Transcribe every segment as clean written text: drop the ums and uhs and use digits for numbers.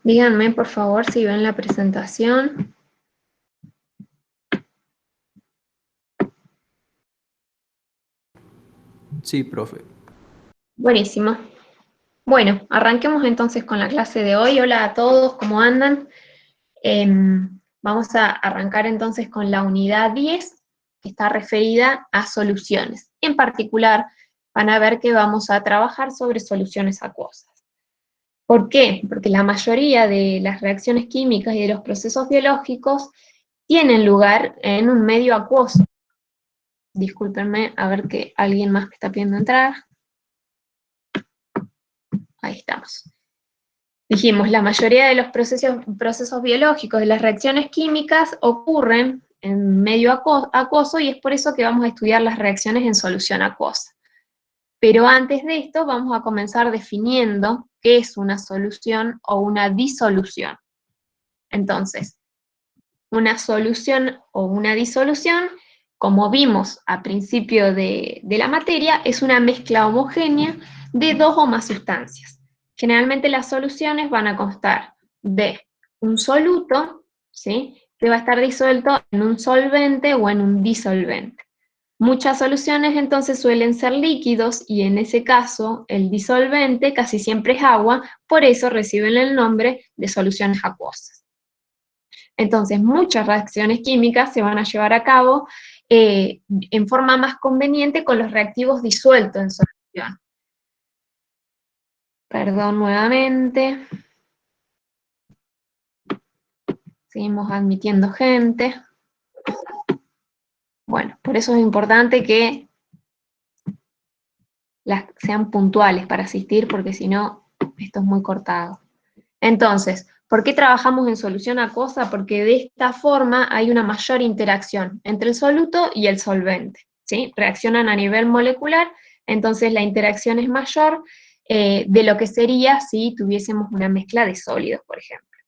Díganme, por favor, si ven la presentación. Sí, profe. Buenísimo. Bueno, arranquemos entonces con la clase de hoy. Hola a todos, ¿cómo andan? Vamos a arrancar entonces con la unidad 10, que está referida a soluciones. En particular, van a ver que vamos a trabajar sobre soluciones acuosas. ¿Por qué? Porque la mayoría de las reacciones químicas y de los procesos biológicos tienen lugar en un medio acuoso. Discúlpenme, a ver que alguien más me está pidiendo entrar. Ahí estamos. Dijimos, la mayoría de los procesos biológicos, de las reacciones químicas, ocurren en medio acuoso y es por eso que vamos a estudiar las reacciones en solución acuosa. Pero antes de esto vamos a comenzar definiendo qué es una solución o una disolución. Entonces, una solución o una disolución, como vimos a principio de la materia, es una mezcla homogénea de dos o más sustancias. Generalmente las soluciones van a constar de un soluto, ¿sí?, que va a estar disuelto en un solvente o en un disolvente. Muchas soluciones entonces suelen ser líquidos y en ese caso el disolvente casi siempre es agua, por eso reciben el nombre de soluciones acuosas. Entonces, muchas reacciones químicas se van a llevar a cabo en forma más conveniente con los reactivos disueltos en solución. Perdón nuevamente. Seguimos admitiendo gente. Bueno, por eso es importante que sean puntuales para asistir, porque si no, esto es muy cortado. Entonces, ¿por qué trabajamos en solución acuosa? Porque de esta forma hay una mayor interacción entre el soluto y el solvente, ¿sí? Reaccionan a nivel molecular, entonces la interacción es mayor de lo que sería si tuviésemos una mezcla de sólidos, por ejemplo.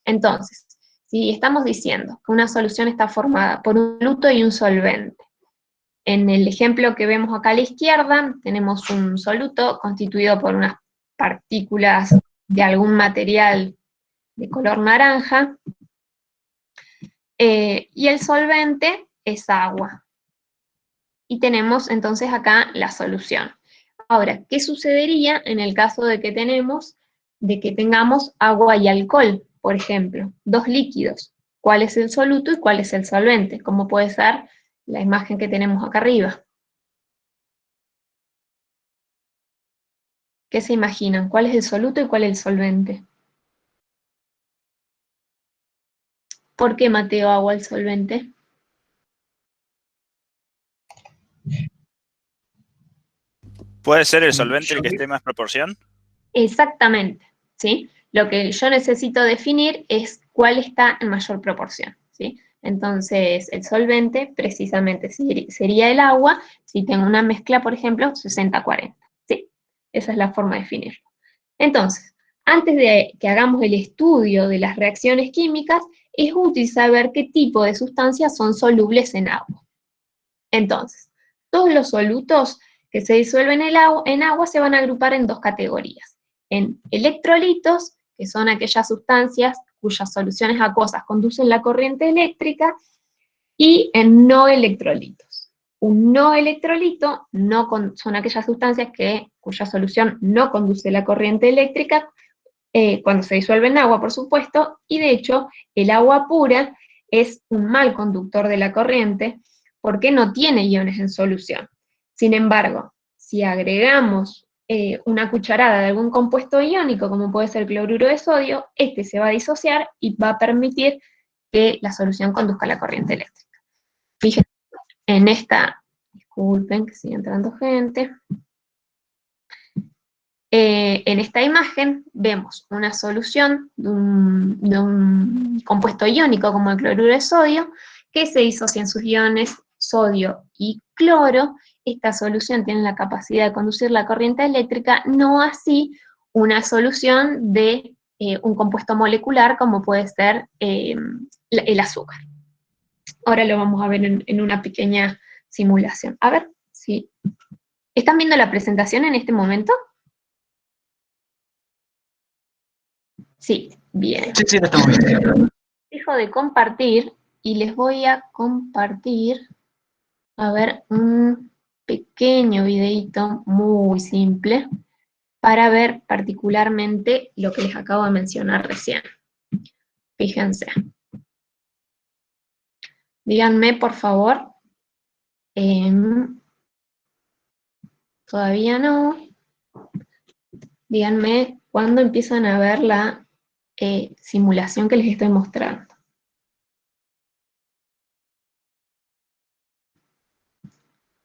Entonces, si estamos diciendo que una solución está formada por un soluto y un solvente, en el ejemplo que vemos acá a la izquierda, tenemos un soluto constituido por unas partículas de algún material de color naranja, y el solvente es agua. Y tenemos entonces acá la solución. Ahora, ¿qué sucedería en el caso de que tengamos agua y alcohol, por ejemplo, dos líquidos? ¿Cuál es el soluto y cuál es el solvente? Como puede ser la imagen que tenemos acá arriba. ¿Qué se imaginan? ¿Cuál es el soluto y cuál es el solvente? ¿Por qué Mateo agua el solvente? ¿Puede ser el solvente el que esté más proporción? Exactamente, ¿sí? Lo que yo necesito definir es cuál está en mayor proporción, ¿sí? Entonces, el solvente precisamente sería el agua si tengo una mezcla, por ejemplo, 60-40, ¿sí? Esa es la forma de definirlo. Entonces, antes de que hagamos el estudio de las reacciones químicas, es útil saber qué tipo de sustancias son solubles en agua. Entonces, todos los solutos que se disuelven en agua se van a agrupar en dos categorías. En electrolitos, que son aquellas sustancias cuyas soluciones acuosas conducen la corriente eléctrica, y en no electrolitos. Un no electrolito son aquellas sustancias cuya solución no conduce la corriente eléctrica cuando se disuelve en agua, por supuesto, y de hecho el agua pura es un mal conductor de la corriente porque no tiene iones en solución. Sin embargo, si agregamos una cucharada de algún compuesto iónico, como puede ser el cloruro de sodio, este se va a disociar y va a permitir que la solución conduzca la corriente eléctrica. Fíjense, en esta, disculpen que sigue entrando gente, en esta imagen vemos una solución de un compuesto iónico como el cloruro de sodio, que se disocia en sus iones sodio y cloro. Esta solución tiene la capacidad de conducir la corriente eléctrica, no así una solución de un compuesto molecular como puede ser el azúcar. Ahora lo vamos a ver en una pequeña simulación. A ver si... ¿Están viendo la presentación en este momento? Sí, bien. Sí, sí, lo estamos viendo. Dejo de compartir y les voy a compartir, a ver, un pequeño videito muy simple para ver particularmente lo que les acabo de mencionar recién. Fíjense. Díganme, por favor, todavía no. Díganme cuándo empiezan a ver la simulación que les estoy mostrando.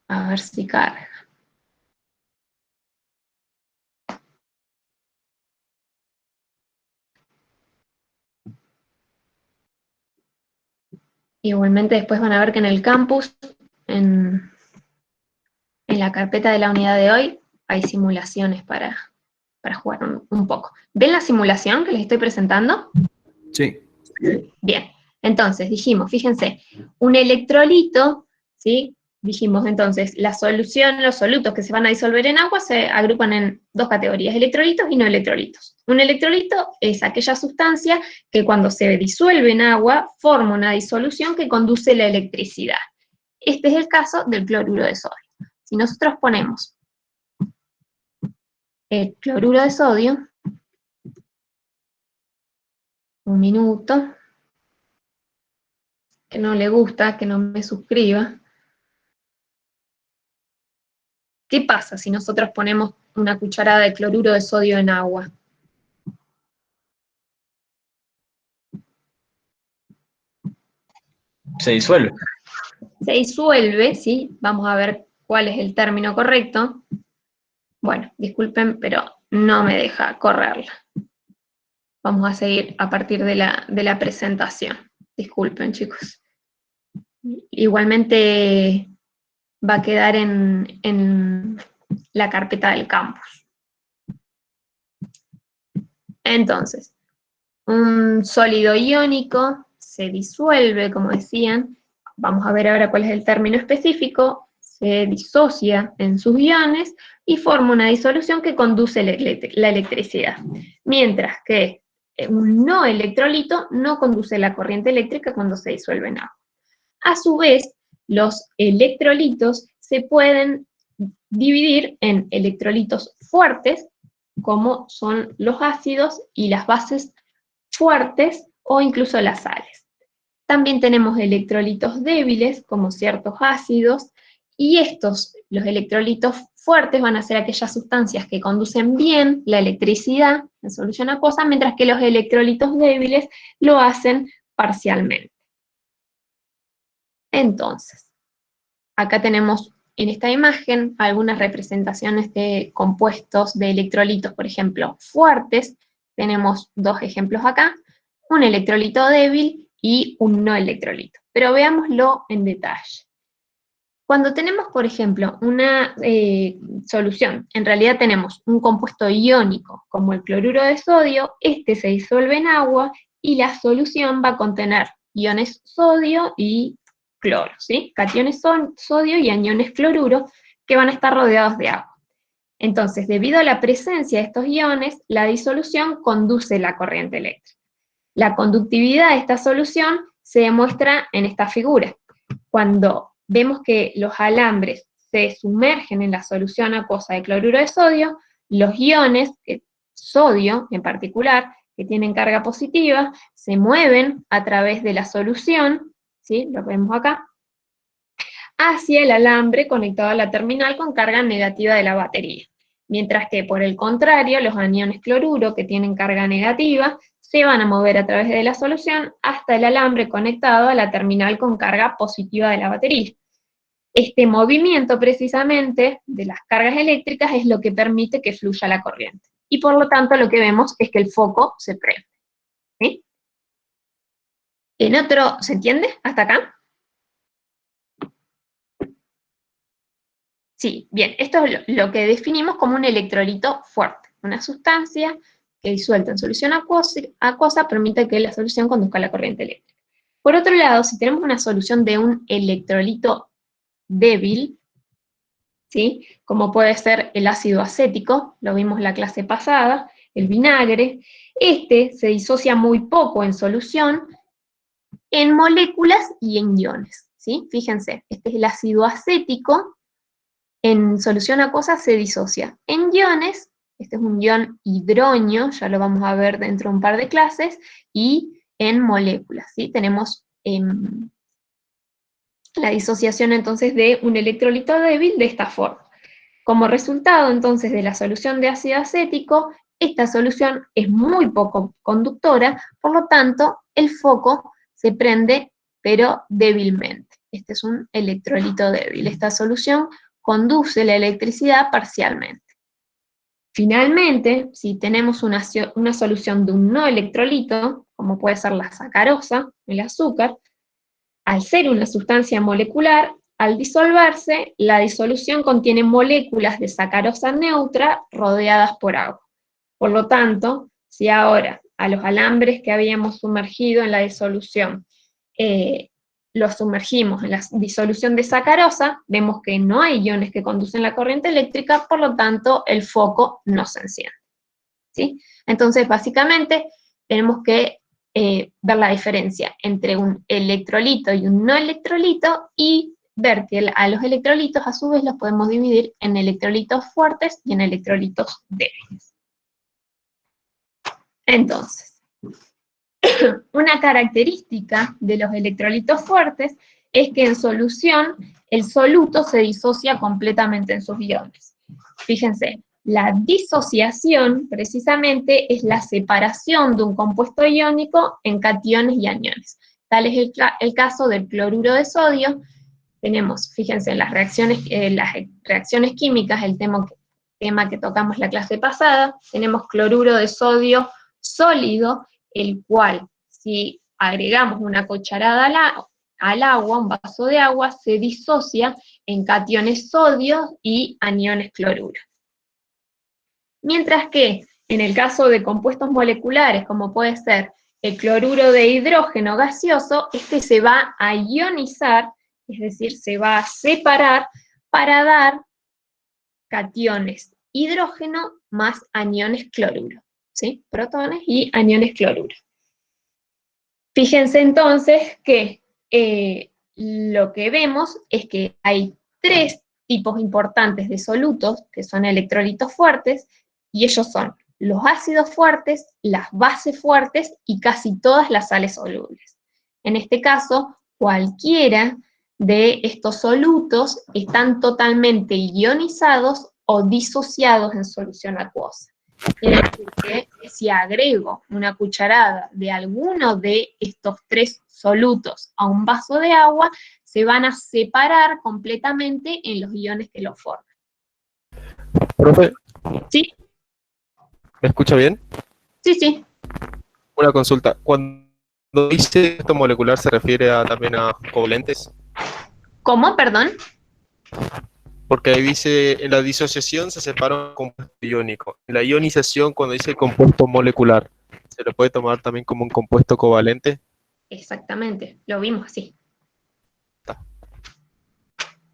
A ver si carga. Igualmente después van a ver que en el campus, en la carpeta de la unidad de hoy, hay simulaciones para jugar un poco. ¿Ven la simulación que les estoy presentando? Sí. Bien, entonces dijimos, fíjense, un electrolito, ¿sí? Dijimos entonces, la solución, los solutos que se van a disolver en agua se agrupan en dos categorías, electrolitos y no electrolitos. Un electrolito es aquella sustancia que cuando se disuelve en agua forma una disolución que conduce la electricidad. Este es el caso del cloruro de sodio. Si nosotros ponemos el cloruro de sodio, un minuto, que no le gusta, que no me suscriba. ¿Qué pasa si nosotros ponemos una cucharada de cloruro de sodio en agua? Se disuelve. Se disuelve, ¿sí? Vamos a ver cuál es el término correcto. Bueno, disculpen, pero no me deja correrla. Vamos a seguir a partir de la presentación. Disculpen, chicos. Igualmente va a quedar en la carpeta del campus. Entonces, un sólido iónico se disuelve, como decían. Vamos a ver ahora cuál es el término específico. Se disocia en sus iones y forma una disolución que conduce la electricidad. Mientras que un no electrolito no conduce la corriente eléctrica cuando se disuelve en agua. A su vez, los electrolitos se pueden dividir en electrolitos fuertes, como son los ácidos y las bases fuertes o incluso las sales. También tenemos electrolitos débiles, como ciertos ácidos, y los electrolitos fuertes, van a ser aquellas sustancias que conducen bien la electricidad en solución acuosa, mientras que los electrolitos débiles lo hacen parcialmente. Entonces, acá tenemos en esta imagen algunas representaciones de compuestos de electrolitos, por ejemplo, fuertes. Tenemos dos ejemplos acá, un electrolito débil y un no electrolito. Pero veámoslo en detalle. Cuando tenemos, por ejemplo, una solución, en realidad tenemos un compuesto iónico, como el cloruro de sodio, este se disuelve en agua y la solución va a contener iones sodio y cloro, ¿sí? Cationes sodio y aniones cloruro que van a estar rodeados de agua. Entonces, debido a la presencia de estos iones, la disolución conduce la corriente eléctrica. La conductividad de esta solución se demuestra en esta figura. Cuando vemos que los alambres se sumergen en la solución acuosa de cloruro de sodio, los iones, sodio en particular, que tienen carga positiva, se mueven a través de la solución, ¿sí? Lo vemos acá, hacia el alambre conectado a la terminal con carga negativa de la batería. Mientras que, por el contrario, los aniones cloruro, que tienen carga negativa, se van a mover a través de la solución hasta el alambre conectado a la terminal con carga positiva de la batería. Este movimiento, precisamente, de las cargas eléctricas es lo que permite que fluya la corriente. Y por lo tanto, lo que vemos es que el foco se prende. ¿Sí? ¿Se entiende hasta acá? Sí, bien, esto es lo que definimos como un electrolito fuerte, una sustancia que disuelta en solución acuosa permite que la solución conduzca a la corriente eléctrica. Por otro lado, si tenemos una solución de un electrolito débil, ¿sí? Como puede ser el ácido acético, lo vimos en la clase pasada, el vinagre. Este se disocia muy poco en solución, en moléculas y en iones, ¿sí? Fíjense, este es el ácido acético, en solución acuosa se disocia. En iones, este es un ion hidronio, ya lo vamos a ver dentro de un par de clases, y en moléculas, ¿sí? Tenemos la disociación entonces de un electrolito débil de esta forma. Como resultado entonces de la solución de ácido acético, esta solución es muy poco conductora, por lo tanto el foco se prende pero débilmente. Este es un electrolito débil. Esta solución conduce la electricidad parcialmente. Finalmente, si tenemos una solución de un no electrolito, como puede ser la sacarosa, el azúcar, al ser una sustancia molecular, al disolverse, la disolución contiene moléculas de sacarosa neutra rodeadas por agua. Por lo tanto, si ahora a los alambres que habíamos sumergido en la disolución los sumergimos en la disolución de sacarosa, vemos que no hay iones que conducen la corriente eléctrica, por lo tanto el foco no se enciende, ¿sí? Entonces, básicamente, tenemos que ver la diferencia entre un electrolito y un no electrolito y ver que a los electrolitos a su vez los podemos dividir en electrolitos fuertes y en electrolitos débiles. Entonces, una característica de los electrolitos fuertes es que en solución el soluto se disocia completamente en sus iones. Fíjense, la disociación precisamente es la separación de un compuesto iónico en cationes y aniones. Tal es el caso del cloruro de sodio. Tenemos, fíjense, en las reacciones químicas, el tema que tocamos la clase pasada, tenemos cloruro de sodio sólido, el cual, si agregamos una cucharada al agua, un vaso de agua, se disocia en cationes sodio y aniones cloruro. Mientras que, en el caso de compuestos moleculares, como puede ser el cloruro de hidrógeno gaseoso, este se va a ionizar, es decir, se va a separar para dar cationes hidrógeno más aniones cloruro, ¿sí? Protones y aniones cloruro. Fíjense entonces que lo que vemos es que hay tres tipos importantes de solutos, que son electrolitos fuertes, y ellos son los ácidos fuertes, las bases fuertes y casi todas las sales solubles. En este caso, cualquiera de estos solutos están totalmente ionizados o disociados en solución acuosa. Quiere decir que si agrego una cucharada de alguno de estos tres solutos a un vaso de agua, se van a separar completamente en los iones que lo forman. Profe, ¿Sí? ¿me escucha bien? Sí, sí. Una consulta. Cuando dice esto molecular, ¿se refiere también a covalentes? ¿Cómo? Perdón. Porque ahí dice, en la disociación se separa un compuesto iónico. En la ionización, cuando dice compuesto molecular, ¿se lo puede tomar también como un compuesto covalente? Exactamente, lo vimos así. Está.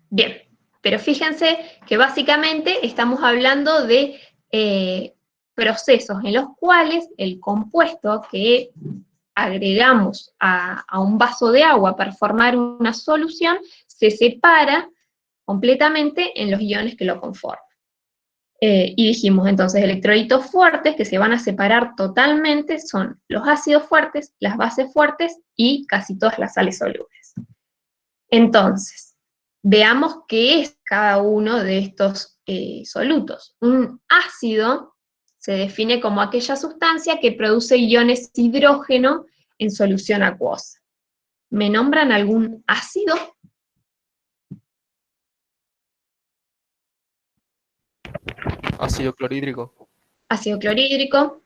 Bien, pero fíjense que básicamente estamos hablando de procesos en los cuales el compuesto que agregamos a un vaso de agua para formar una solución se separa completamente en los iones que lo conforman. Y dijimos entonces, electrolitos fuertes que se van a separar totalmente son los ácidos fuertes, las bases fuertes y casi todas las sales solubles. Entonces, veamos qué es cada uno de estos solutos. Un ácido se define como aquella sustancia que produce iones hidrógeno en solución acuosa. ¿Me nombran algún ácido? Ácido clorhídrico. Ácido clorhídrico.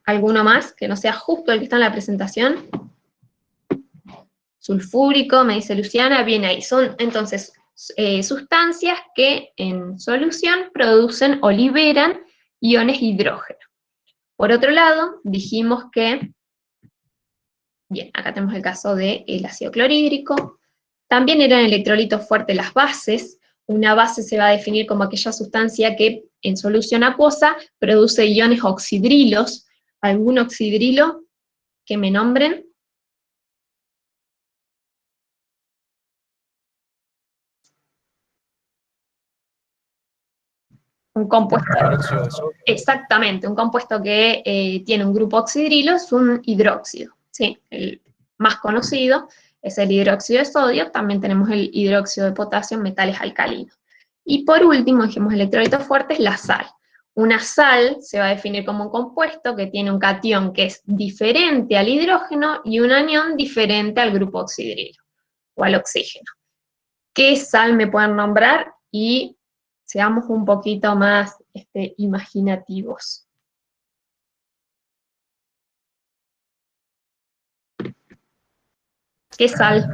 ¿Alguno más que no sea justo el que está en la presentación? Sulfúrico, me dice Luciana, bien ahí. Son entonces sustancias que en solución producen o liberan iones hidrógeno. Por otro lado, dijimos que, bien, acá tenemos el caso del ácido clorhídrico. También eran electrolitos fuertes las bases. Una base se va a definir como aquella sustancia que en solución acuosa produce iones oxidrilos. ¿Algún oxidrilo que me nombren? Un compuesto. Hidróxido de sodio. Exactamente, un compuesto que tiene un grupo oxidrilo es un hidróxido, ¿sí? El más conocido es el hidróxido de sodio, también tenemos el hidróxido de potasio en metales alcalinos. Y por último, dijimos electrolitos fuertes, la sal. Una sal se va a definir como un compuesto que tiene un catión que es diferente al hidrógeno y un anión diferente al grupo oxidrilo o al oxígeno. ¿Qué sal me pueden nombrar? Y seamos un poquito más imaginativos. ¿Qué sal?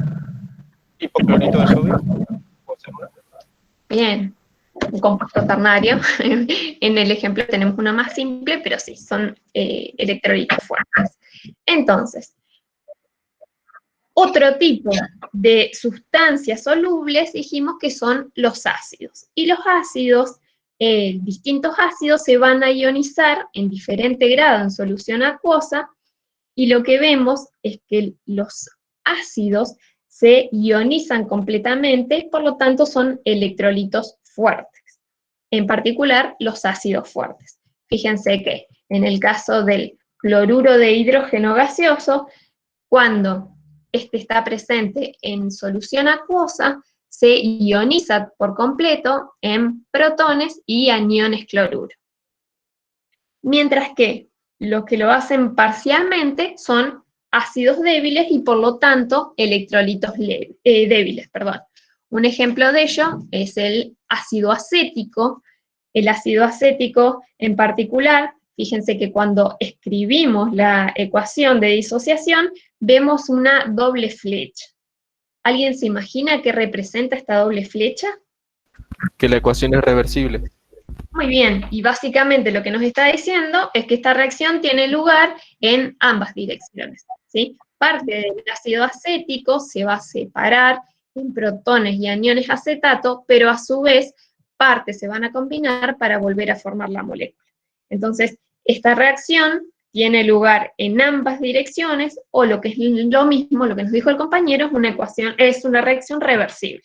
Hipoclorito de sodio. ¿Puede ser una? Bien, un compuesto ternario. En el ejemplo tenemos una más simple, pero sí, son electrolitos fuertes. Entonces, otro tipo de sustancias solubles dijimos que son los ácidos. Y los ácidos, distintos ácidos se van a ionizar en diferente grado en solución acuosa, y lo que vemos es que los ácidos se ionizan completamente, por lo tanto son electrolitos fuertes. En particular, los ácidos fuertes. Fíjense que en el caso del cloruro de hidrógeno gaseoso, cuando este está presente en solución acuosa, se ioniza por completo en protones y aniones cloruro. Mientras que los que lo hacen parcialmente son ácidos débiles y por lo tanto electrolitos débiles. Un ejemplo de ello es el ácido acético. El ácido acético en particular, fíjense que cuando escribimos la ecuación de disociación, vemos una doble flecha. ¿Alguien se imagina qué representa esta doble flecha? Que la ecuación es reversible. Muy bien, y básicamente lo que nos está diciendo es que esta reacción tiene lugar en ambas direcciones, ¿sí? Parte del ácido acético se va a separar en protones y aniones acetato, pero a su vez partes se van a combinar para volver a formar la molécula. Entonces, esta reacción tiene lugar en ambas direcciones, o lo que es lo mismo, lo que nos dijo el compañero, es una reacción reversible.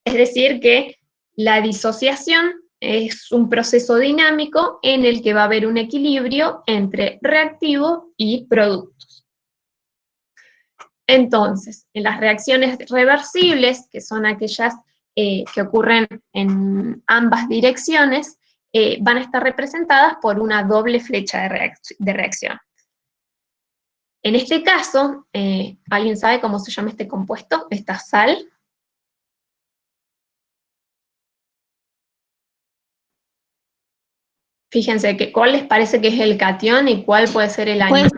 Es decir, que la disociación es un proceso dinámico en el que va a haber un equilibrio entre reactivo y productos. Entonces, en las reacciones reversibles, que son aquellas que ocurren en ambas direcciones, van a estar representadas por una doble flecha de reacción. En este caso, ¿alguien sabe cómo se llama este compuesto, esta sal? Fíjense que cuál les parece que es el catión y cuál puede ser el anión.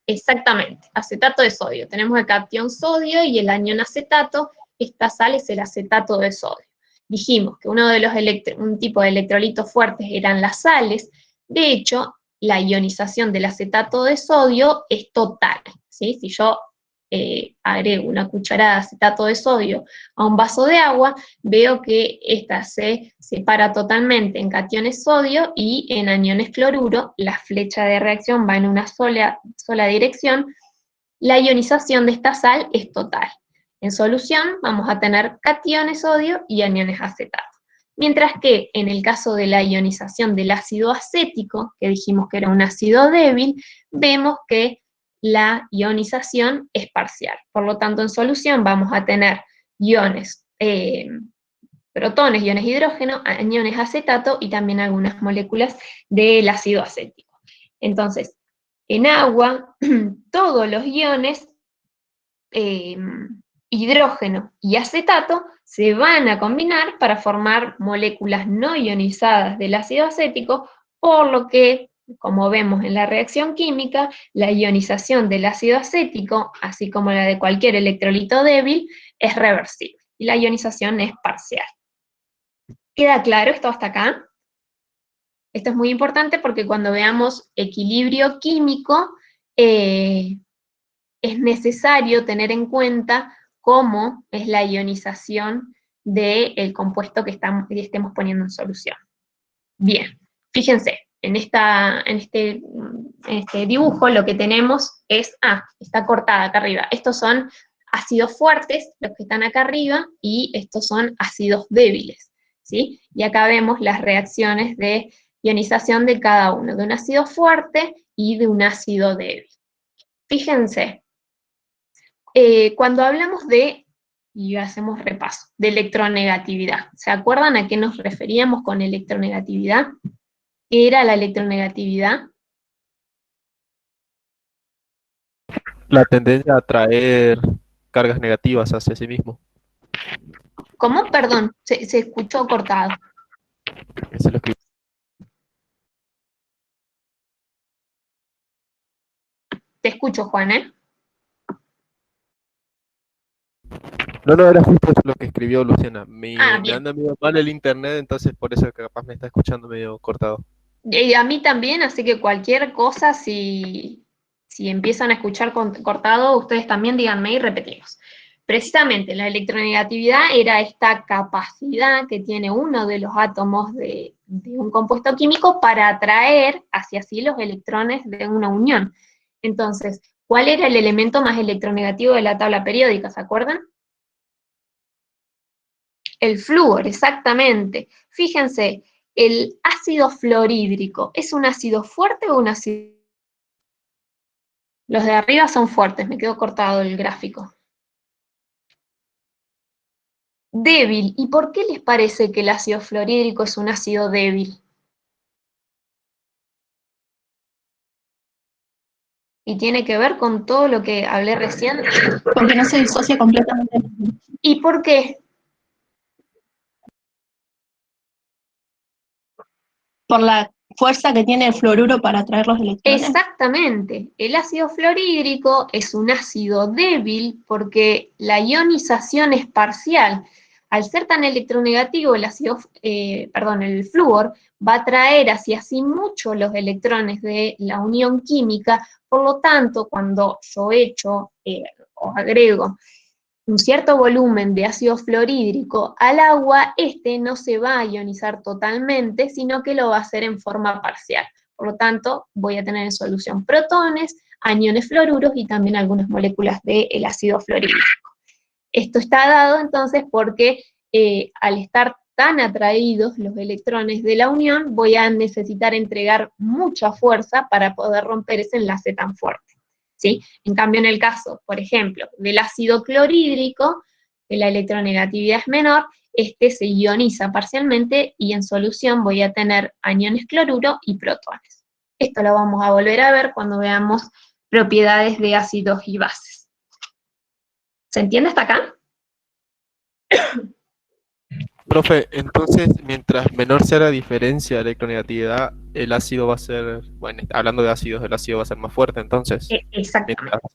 Exactamente, acetato de sodio. Tenemos el catión sodio y el anión acetato. Esta sal es el acetato de sodio. Dijimos que un tipo de electrolitos fuertes eran las sales. De hecho, la ionización del acetato de sodio es total, ¿sí? Si yo agrego una cucharada de acetato de sodio a un vaso de agua, veo que esta se separa totalmente en cationes sodio y en aniones cloruro. La flecha de reacción va en una sola dirección. La ionización de esta sal es total. En solución vamos a tener cationes sodio y aniones acetato. Mientras que en el caso de la ionización del ácido acético, que dijimos que era un ácido débil, vemos que la ionización es parcial. Por lo tanto, en solución vamos a tener iones, protones, iones hidrógeno, aniones acetato y también algunas moléculas del ácido acético. Entonces, en agua, todos los iones hidrógeno y acetato se van a combinar para formar moléculas no ionizadas del ácido acético, por lo que, como vemos en la reacción química, la ionización del ácido acético, así como la de cualquier electrolito débil, es reversible, y la ionización es parcial. ¿Queda claro esto hasta acá? Esto es muy importante porque cuando veamos equilibrio químico, es necesario tener en cuenta cómo es la ionización del compuesto que estemos poniendo en solución. Bien, fíjense, en este dibujo lo que tenemos es, está cortada acá arriba. Estos son ácidos fuertes, los que están acá arriba, y estos son ácidos débiles, ¿sí? Y acá vemos las reacciones de ionización de cada uno, de un ácido fuerte y de un ácido débil. Fíjense, cuando hablamos y hacemos repaso, de electronegatividad, ¿se acuerdan a qué nos referíamos con electronegatividad? ¿Qué era la electronegatividad? La tendencia a atraer cargas negativas hacia sí mismo. ¿Cómo? Perdón, se escuchó cortado. Eso es lo que... Te escucho, Juan, ¿eh? No, era justo eso lo que escribió Luciana. Me Bien. anda medio mal el internet, entonces por eso capaz me está escuchando medio cortado. A mí también, así que cualquier cosa, si empiezan a escuchar cortado, ustedes también díganme y repetimos. Precisamente, la electronegatividad era esta capacidad que tiene uno de los átomos de un compuesto químico para atraer hacia sí los electrones de una unión. Entonces, ¿cuál era el elemento más electronegativo de la tabla periódica? ¿Se acuerdan? El flúor, exactamente. Fíjense, el ácido fluorhídrico, ¿es un ácido fuerte o un ácido? Los de arriba son fuertes, me quedó cortado el gráfico. Débil, ¿y por qué les parece que el ácido fluorhídrico es un ácido débil? Y tiene que ver con todo lo que hablé recién. Porque no se disocia completamente. ¿Y por qué? Por la fuerza que tiene el fluoruro para atraer los electrones. Exactamente. El ácido fluorhídrico es un ácido débil porque la ionización es parcial. Al ser tan electronegativo, el flúor va a atraer hacia sí mucho los electrones de la unión química. Por lo tanto, cuando yo o agrego un cierto volumen de ácido fluorhídrico al agua, este no se va a ionizar totalmente, sino que lo va a hacer en forma parcial. Por lo tanto, voy a tener en solución protones, aniones fluoruros y también algunas moléculas del ácido fluorhídrico. Esto está dado entonces porque al estar tan atraídos los electrones de la unión, voy a necesitar entregar mucha fuerza para poder romper ese enlace tan fuerte. ¿Sí? En cambio, en el caso, por ejemplo, del ácido clorhídrico, que la electronegatividad es menor, este se ioniza parcialmente y en solución voy a tener aniones cloruro y protones. Esto lo vamos a volver a ver cuando veamos propiedades de ácidos y bases. ¿Se entiende hasta acá? Profe, entonces, mientras menor sea la diferencia de electronegatividad, el ácido va a ser, bueno, hablando de ácidos, el ácido va a ser más fuerte, entonces. Exactamente.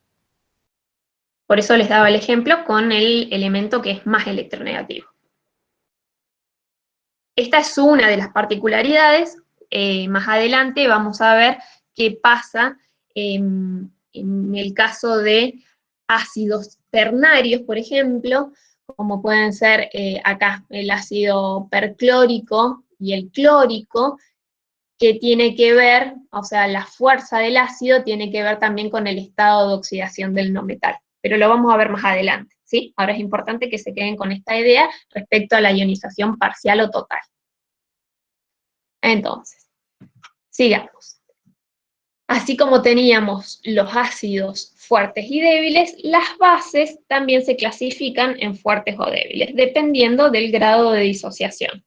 Por eso les daba el ejemplo con el elemento que es más electronegativo. Esta es una de las particularidades. Más adelante vamos a ver qué pasa en el caso de ácidos ternarios, por ejemplo, como pueden ser acá el ácido perclórico y el clórico, que tiene que ver, o sea, la fuerza del ácido tiene que ver también con el estado de oxidación del no metal. Pero lo vamos a ver más adelante, ¿sí? Ahora es importante que se queden con esta idea respecto a la ionización parcial o total. Entonces, sigamos. Así como teníamos los ácidos fuertes y débiles, las bases también se clasifican en fuertes o débiles, dependiendo del grado de disociación.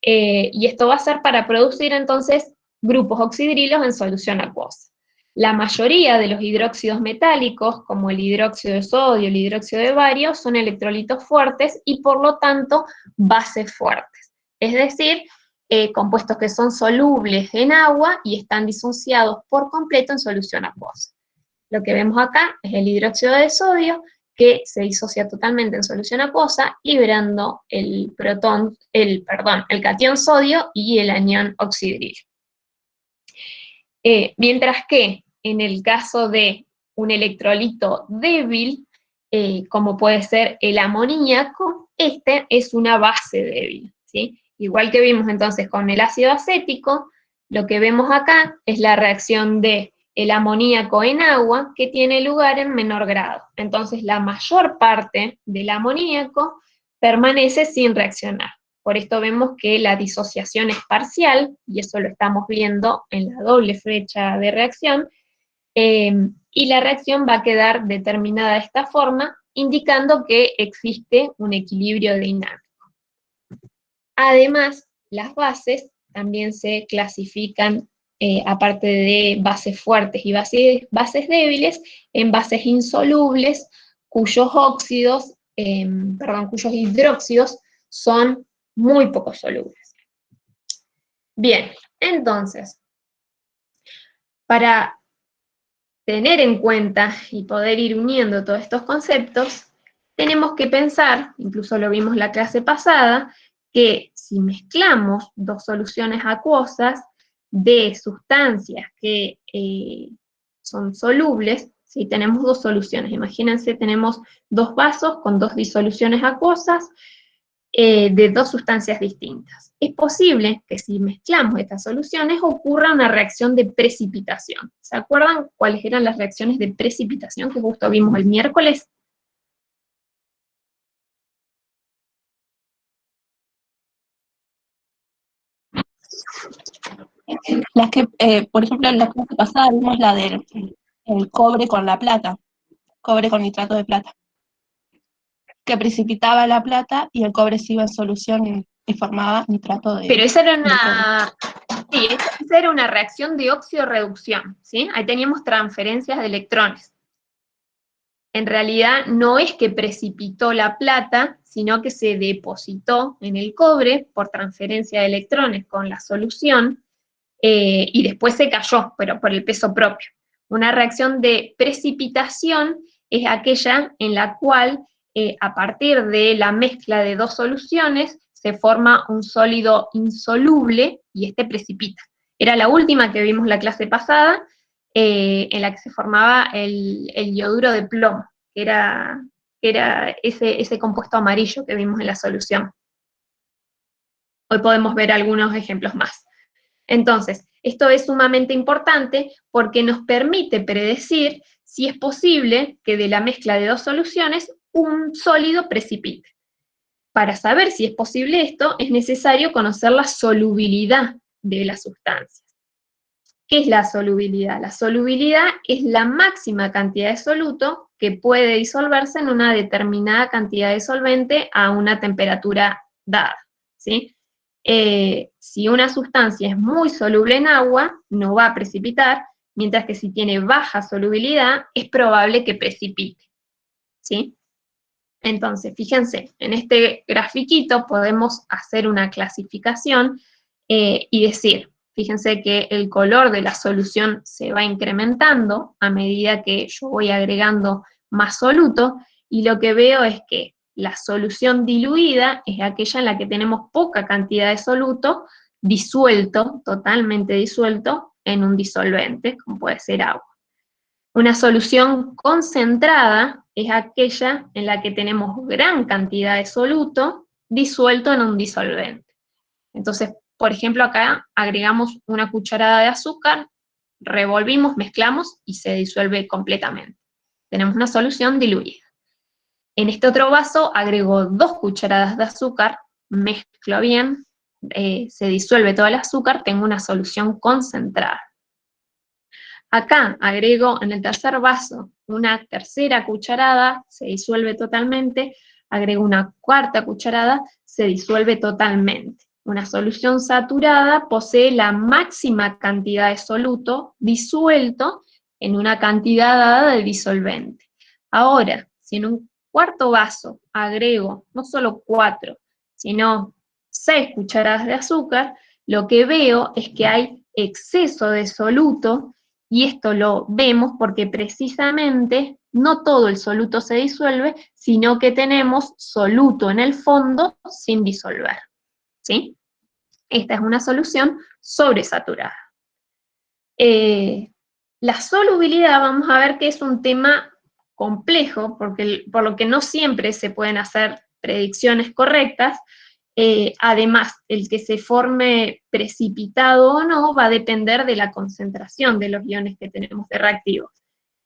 Y esto va a ser para producir entonces grupos oxidrilos en solución acuosa. La mayoría de los hidróxidos metálicos, como el hidróxido de sodio, el hidróxido de bario, son electrolitos fuertes y por lo tanto bases fuertes. Es decir, compuestos que son solubles en agua y están disociados por completo en solución acuosa. Lo que vemos acá es el hidróxido de sodio, que se disocia totalmente en solución acuosa, liberando el catión sodio y el anión oxidrilo. Mientras que en el caso de un electrolito débil, como puede ser el amoníaco, este es una base débil, ¿sí? Igual que vimos entonces con el ácido acético, lo que vemos acá es la reacción de el amoníaco en agua que tiene lugar en menor grado. Entonces la mayor parte del amoníaco permanece sin reaccionar. Por esto vemos que la disociación es parcial, y eso lo estamos viendo en la doble flecha de reacción, y la reacción va a quedar determinada de esta forma, indicando que existe un equilibrio dinámico. Además, las bases también se clasifican, aparte de bases fuertes y bases débiles, en bases insolubles, cuyos hidróxidos son muy poco solubles. Bien, entonces, para tener en cuenta y poder ir uniendo todos estos conceptos, tenemos que pensar, incluso lo vimos en la clase pasada, que si mezclamos dos soluciones acuosas de sustancias que son solubles, si tenemos dos soluciones, imagínense, tenemos dos vasos con dos disoluciones acuosas de dos sustancias distintas. Es posible que si mezclamos estas soluciones ocurra una reacción de precipitación. ¿Se acuerdan cuáles eran las reacciones de precipitación que justo vimos el miércoles? Las que, por ejemplo, en la clase pasada vimos la del el cobre con la plata, cobre con nitrato de plata, que precipitaba la plata y el cobre se iba en solución y formaba nitrato de Pero esa era de cobre. sí, esa era una reacción de óxido-reducción, ¿sí? Ahí teníamos transferencias de electrones. En realidad no es que precipitó la plata, sino que se depositó en el cobre por transferencia de electrones con la solución, y después se cayó, pero por el peso propio. Una reacción de precipitación es aquella en la cual, a partir de la mezcla de dos soluciones, se forma un sólido insoluble y este precipita. Era la última que vimos la clase pasada, en la que se formaba el ioduro de plomo, que era ese compuesto amarillo que vimos en la solución. Hoy podemos ver algunos ejemplos más. Entonces, esto es sumamente importante porque nos permite predecir si es posible que de la mezcla de dos soluciones un sólido precipite. Para saber si es posible esto, es necesario conocer la solubilidad de las sustancias. ¿Qué es la solubilidad? La solubilidad es la máxima cantidad de soluto que puede disolverse en una determinada cantidad de solvente a una temperatura dada, ¿sí? Si una sustancia es muy soluble en agua, no va a precipitar, mientras que si tiene baja solubilidad, es probable que precipite, ¿sí? Entonces, fíjense, en este grafiquito podemos hacer una clasificación y decir, fíjense que el color de la solución se va incrementando a medida que yo voy agregando más soluto, y lo que veo es que la solución diluida es aquella en la que tenemos poca cantidad de soluto disuelto, totalmente disuelto, en un disolvente, como puede ser agua. Una solución concentrada es aquella en la que tenemos gran cantidad de soluto disuelto en un disolvente. Entonces, por ejemplo, acá agregamos una cucharada de azúcar, revolvimos, mezclamos y se disuelve completamente. Tenemos una solución diluida. En este otro vaso agrego 2 cucharadas de azúcar, mezclo bien, se disuelve todo el azúcar, tengo una solución concentrada. Acá agrego en el tercer vaso una tercera cucharada, se disuelve totalmente, agrego una cuarta cucharada, se disuelve totalmente. Una solución saturada posee la máxima cantidad de soluto disuelto en una cantidad dada de disolvente. Ahora, si en un cuarto vaso agrego no solo 4, sino 6 cucharadas de azúcar, lo que veo es que hay exceso de soluto, y esto lo vemos porque precisamente no todo el soluto se disuelve, sino que tenemos soluto en el fondo sin disolver, ¿sí? Esta es una solución sobresaturada. La solubilidad, vamos a ver que es un tema complejo, por lo que no siempre se pueden hacer predicciones correctas. Además, el que se forme precipitado o no va a depender de la concentración de los iones que tenemos de reactivos.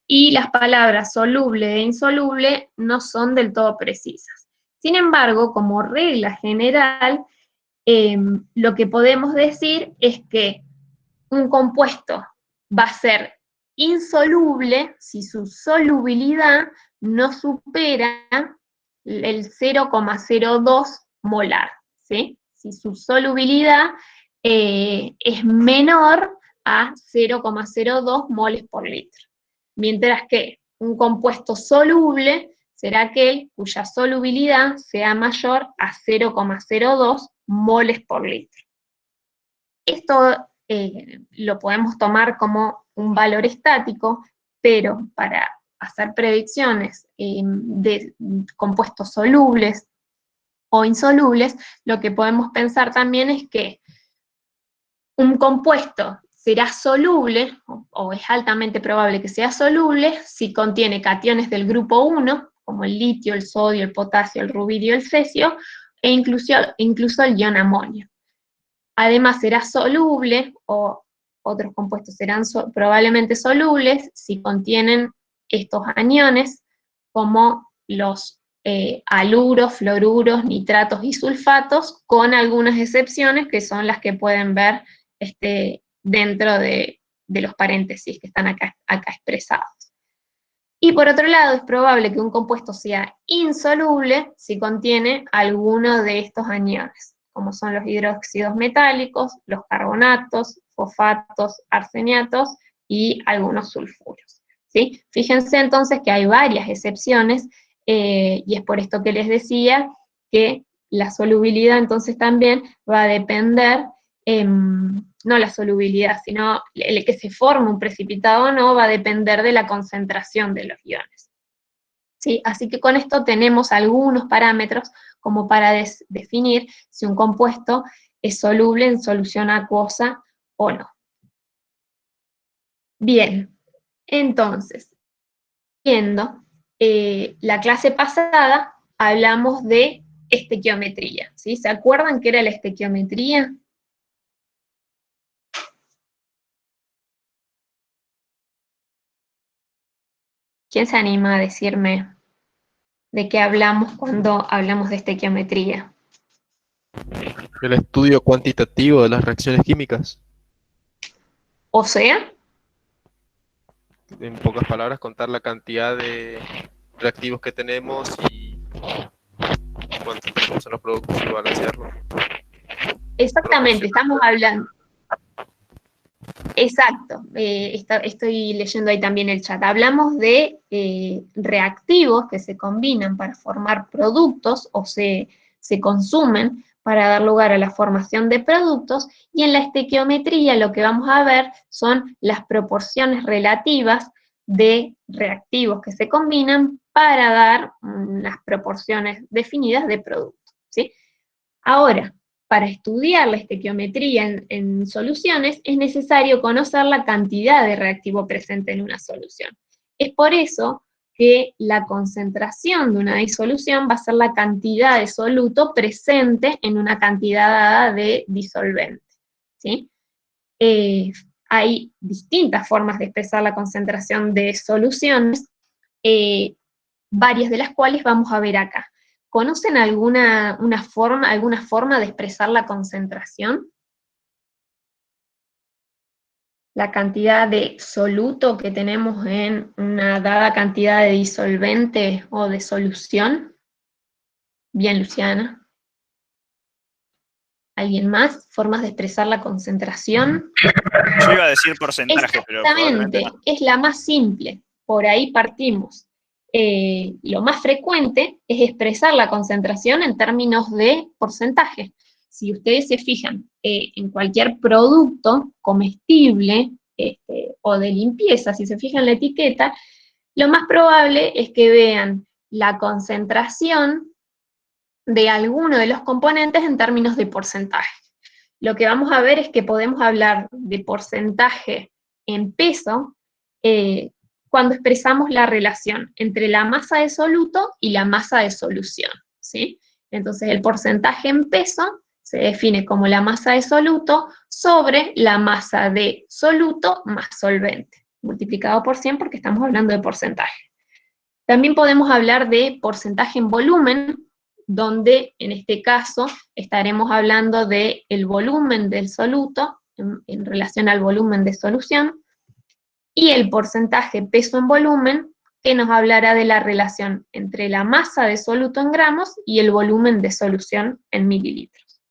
Y las palabras soluble e insoluble no son del todo precisas. Sin embargo, como regla general, lo que podemos decir es que un compuesto va a ser insoluble si su solubilidad no supera el 0,02 molar, ¿sí? Si su solubilidad es menor a 0,02 moles por litro. Mientras que un compuesto soluble será aquel cuya solubilidad sea mayor a 0,02 moles por litro. Esto lo podemos tomar como un valor estático, pero para hacer predicciones de compuestos solubles o insolubles, lo que podemos pensar también es que un compuesto será soluble, o es altamente probable que sea soluble, si contiene cationes del grupo 1, como el litio, el sodio, el potasio, el rubidio, el cesio, e incluso el ion amonio. Además será soluble, o otros compuestos serán probablemente solubles, si contienen estos aniones, como los aluros, fluoruros, nitratos y sulfatos, con algunas excepciones que son las que pueden ver dentro de los paréntesis que están acá expresados. Y por otro lado, es probable que un compuesto sea insoluble si contiene alguno de estos aniones, como son los hidróxidos metálicos, los carbonatos, fosfatos, arseniatos y algunos sulfuros, ¿sí? Fíjense entonces que hay varias excepciones, y es por esto que les decía que la solubilidad entonces también va a depender, no la solubilidad, sino el que se forme un precipitado o no, va a depender de la concentración de los iones, ¿sí? Así que con esto tenemos algunos parámetros como para definir si un compuesto es soluble en solución acuosa o no. Bien, entonces, viendo la clase pasada, hablamos de estequiometría, ¿sí? ¿Se acuerdan qué era la estequiometría? ¿Quién se anima a decirme de qué hablamos cuando hablamos de estequiometría? El estudio cuantitativo de las reacciones químicas. O sea, En pocas palabras, contar la cantidad de reactivos que tenemos y cuántos tenemos en los productos y balancearlo. exactamente, estamos hablando. Exacto, estoy leyendo ahí también el chat. Hablamos de reactivos que se combinan para formar productos o se consumen para dar lugar a la formación de productos, y en la estequiometría lo que vamos a ver son las proporciones relativas de reactivos que se combinan para dar las proporciones definidas de productos, ¿sí? Ahora, para estudiar la estequiometría en soluciones, es necesario conocer la cantidad de reactivo presente en una solución. Es por eso que la concentración de una disolución va a ser la cantidad de soluto presente en una cantidad dada de disolvente, ¿sí? Hay distintas formas de expresar la concentración de soluciones, varias de las cuales vamos a ver acá. ¿Conocen alguna forma de expresar la concentración? La cantidad de soluto que tenemos en una dada cantidad de disolvente o de solución. Bien, Luciana. ¿Alguien más? ¿Formas de expresar la concentración? Yo iba a decir porcentaje, pero probablemente Exactamente, no. es la más simple. Por ahí partimos. Lo más frecuente es expresar la concentración en términos de porcentaje. Si ustedes se fijan en cualquier producto comestible o de limpieza, si se fijan en la etiqueta, lo más probable es que vean la concentración de alguno de los componentes en términos de porcentaje. Lo que vamos a ver es que podemos hablar de porcentaje en peso cuando expresamos la relación entre la masa de soluto y la masa de solución, ¿sí? Entonces el porcentaje en peso se define como la masa de soluto sobre la masa de soluto más solvente, multiplicado por 100 porque estamos hablando de porcentaje. También podemos hablar de porcentaje en volumen, donde en este caso estaremos hablando del volumen del soluto en relación al volumen de solución, y el porcentaje peso en volumen, que nos hablará de la relación entre la masa de soluto en gramos y el volumen de solución en mililitros.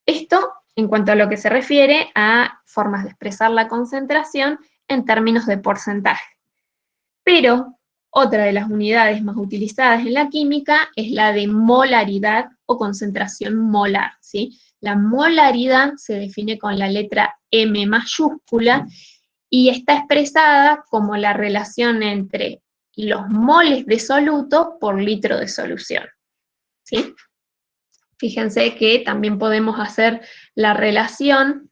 Esto en cuanto a lo que se refiere a formas de expresar la concentración en términos de porcentaje. Pero otra de las unidades más utilizadas en la química es la de molaridad o concentración molar, ¿sí? La molaridad se define con la letra M mayúscula y está expresada como la relación entre los moles de soluto por litro de solución, ¿sí? Fíjense que también podemos hacer la relación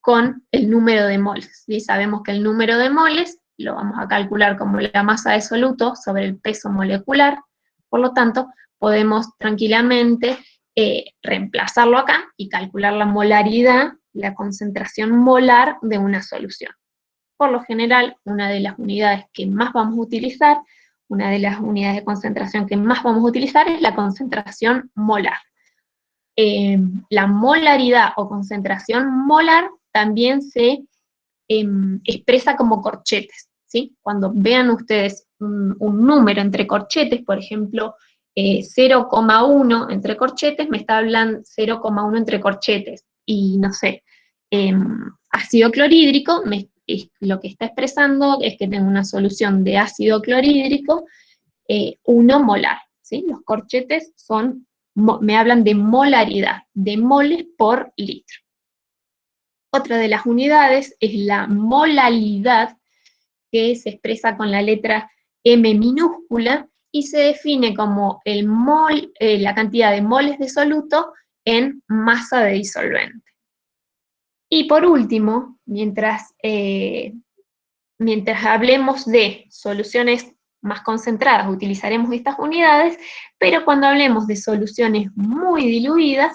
con el número de moles, ¿sí? Sabemos que el número de moles lo vamos a calcular como la masa de soluto sobre el peso molecular, por lo tanto, podemos tranquilamente reemplazarlo acá y calcular la molaridad, la concentración molar de una solución. Por lo general, una de las unidades que más vamos a utilizar, una de las unidades de concentración que más vamos a utilizar es la concentración molar. La molaridad o concentración molar también se expresa como corchetes, ¿sí? Cuando vean ustedes un número entre corchetes, por ejemplo, 0,1 entre corchetes, me está hablando 0,1 entre corchetes, y no sé, ácido clorhídrico, lo que está expresando es que tengo una solución de ácido clorhídrico 1 molar, ¿sí? Los corchetes me hablan de molaridad, de moles por litro. Otra de las unidades es la molalidad, que se expresa con la letra M minúscula y se define como la cantidad de moles de soluto en masa de disolvente. Y por último, mientras hablemos de soluciones más concentradas, utilizaremos estas unidades, pero cuando hablemos de soluciones muy diluidas,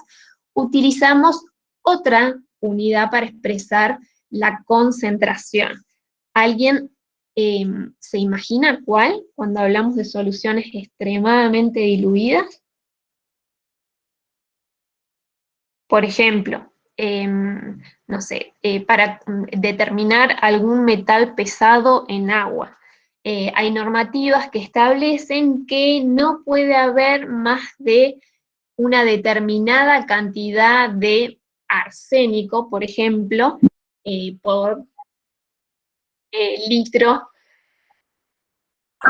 utilizamos otra unidad para expresar la concentración. ¿Alguien se imagina cuál cuando hablamos de soluciones extremadamente diluidas? Por ejemplo, no sé, para determinar algún metal pesado en agua. Hay normativas que establecen que no puede haber más de una determinada cantidad de arsénico, por ejemplo, por litro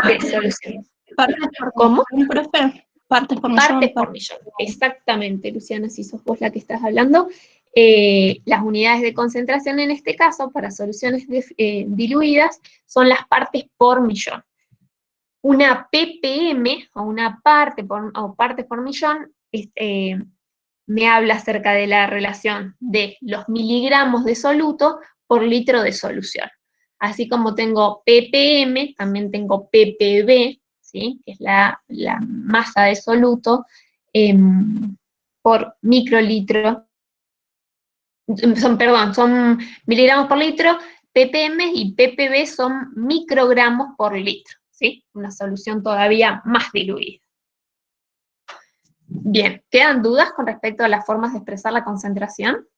de solución. Partes por ¿Cómo? millón, profe. Partes por millón. Partes por millón, exactamente, Luciana, si sos vos la que estás hablando. Las unidades de concentración en este caso, para soluciones diluidas, son las partes por millón. Una ppm, o una parte partes por millón, me habla acerca de la relación de los miligramos de soluto por litro de solución. Así como tengo ppm, también tengo ppb, ¿sí? Que es la masa de soluto por microlitro, son miligramos por litro, ppm y ppb son microgramos por litro, ¿sí? Una solución todavía más diluida. Bien, ¿quedan dudas con respecto a las formas de expresar la concentración?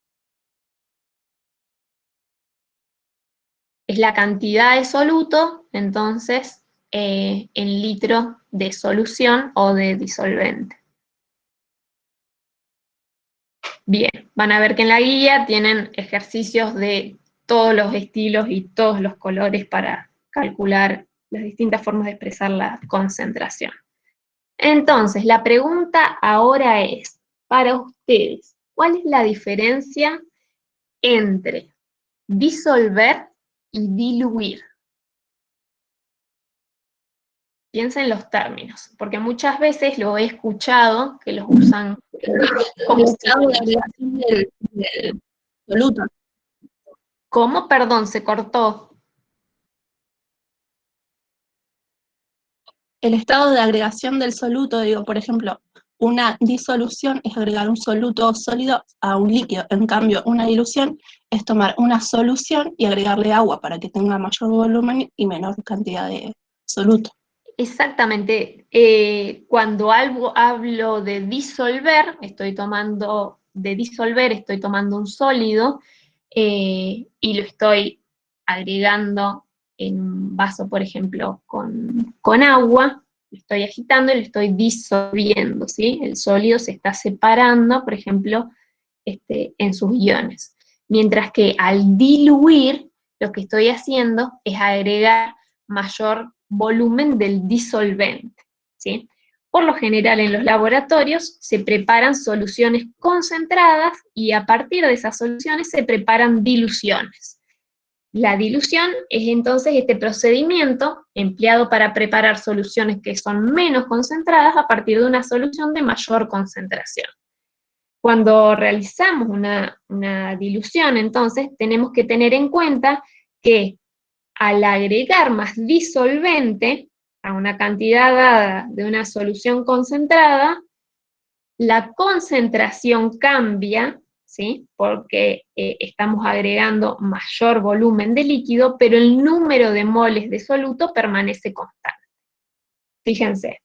Es la cantidad de soluto, entonces, en litro de solución o de disolvente. Bien, van a ver que en la guía tienen ejercicios de todos los estilos y todos los colores para calcular las distintas formas de expresar la concentración. Entonces, la pregunta ahora es, para ustedes, ¿cuál es la diferencia entre disolver y diluir? Piensen los términos, porque muchas veces lo he escuchado que los usan como del soluto. ¿Cómo? Perdón, se cortó. el estado de agregación del soluto, digo, por ejemplo, una disolución es agregar un soluto sólido a un líquido. En cambio, una dilución es tomar una solución y agregarle agua para que tenga mayor volumen y menor cantidad de soluto. Exactamente. Cuando hablo de disolver, estoy tomando un sólido y lo estoy agregando en un vaso, por ejemplo, con agua, lo estoy agitando y lo estoy disolviendo, ¿sí? El sólido se está separando, por ejemplo, en sus iones. Mientras que al diluir, lo que estoy haciendo es agregar mayor volumen del disolvente, ¿sí? Por lo general en los laboratorios se preparan soluciones concentradas y a partir de esas soluciones se preparan diluciones. La dilución es entonces este procedimiento empleado para preparar soluciones que son menos concentradas a partir de una solución de mayor concentración. Cuando realizamos una dilución, entonces, tenemos que tener en cuenta que al agregar más disolvente a una cantidad dada de una solución concentrada, la concentración cambia, ¿sí? Porque estamos agregando mayor volumen de líquido, pero el número de moles de soluto permanece constante. Fíjense.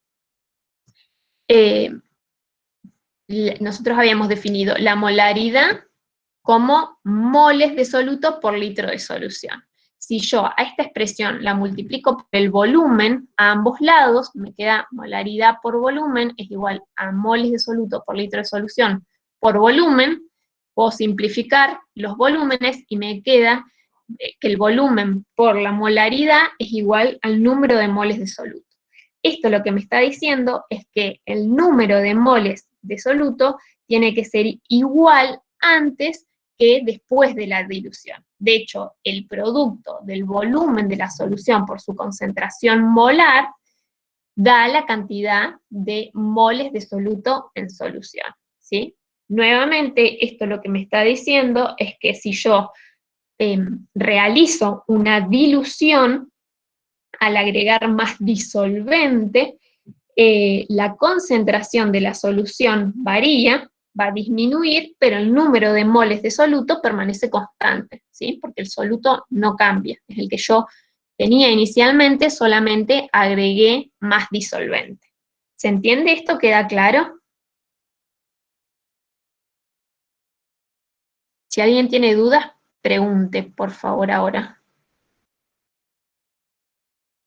Nosotros habíamos definido la molaridad como moles de soluto por litro de solución. Si yo a esta expresión la multiplico por el volumen a ambos lados, me queda molaridad por volumen es igual a moles de soluto por litro de solución por volumen. Puedo simplificar los volúmenes y me queda que el volumen por la molaridad es igual al número de moles de soluto. Esto lo que me está diciendo es que el número de moles de soluto tiene que ser igual antes que después de la dilución. De hecho, el producto del volumen de la solución por su concentración molar da la cantidad de moles de soluto en solución, ¿sí? Nuevamente, esto lo que me está diciendo es que si yo realizo una dilución, al agregar más disolvente, la concentración de la solución varía, va a disminuir, pero el número de moles de soluto permanece constante, ¿sí? Porque el soluto no cambia, es el que yo tenía inicialmente, solamente agregué más disolvente. ¿Se entiende esto? ¿Queda claro? Si alguien tiene dudas, pregunte, por favor, ahora.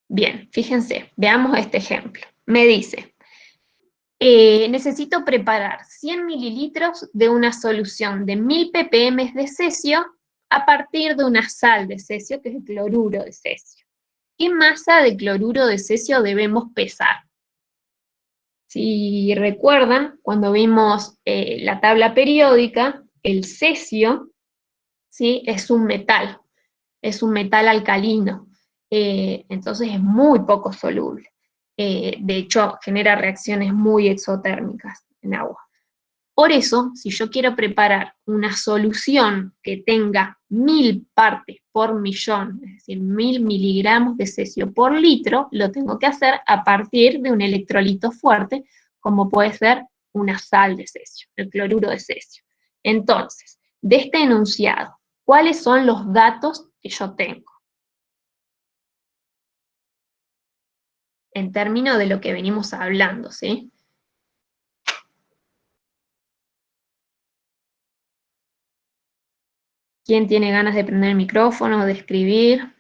Bien, fíjense, veamos este ejemplo. Me dice, necesito preparar 100 mililitros de una solución de 1000 ppm de cesio a partir de una sal de cesio, que es el cloruro de cesio. ¿Qué masa de cloruro de cesio debemos pesar? Si recuerdan, cuando vimos la tabla periódica, el cesio, ¿sí? Es un metal alcalino, entonces es muy poco soluble. De hecho, genera reacciones muy exotérmicas en agua. Por eso, si yo quiero preparar una solución que tenga 1000 partes por millón, es decir, 1000 miligramos de cesio por litro, lo tengo que hacer a partir de un electrolito fuerte, como puede ser una sal de cesio, el cloruro de cesio. Entonces, de este enunciado, ¿cuáles son los datos que yo tengo? En términos de lo que venimos hablando, ¿sí? ¿Quién tiene ganas de prender el micrófono, de escribir?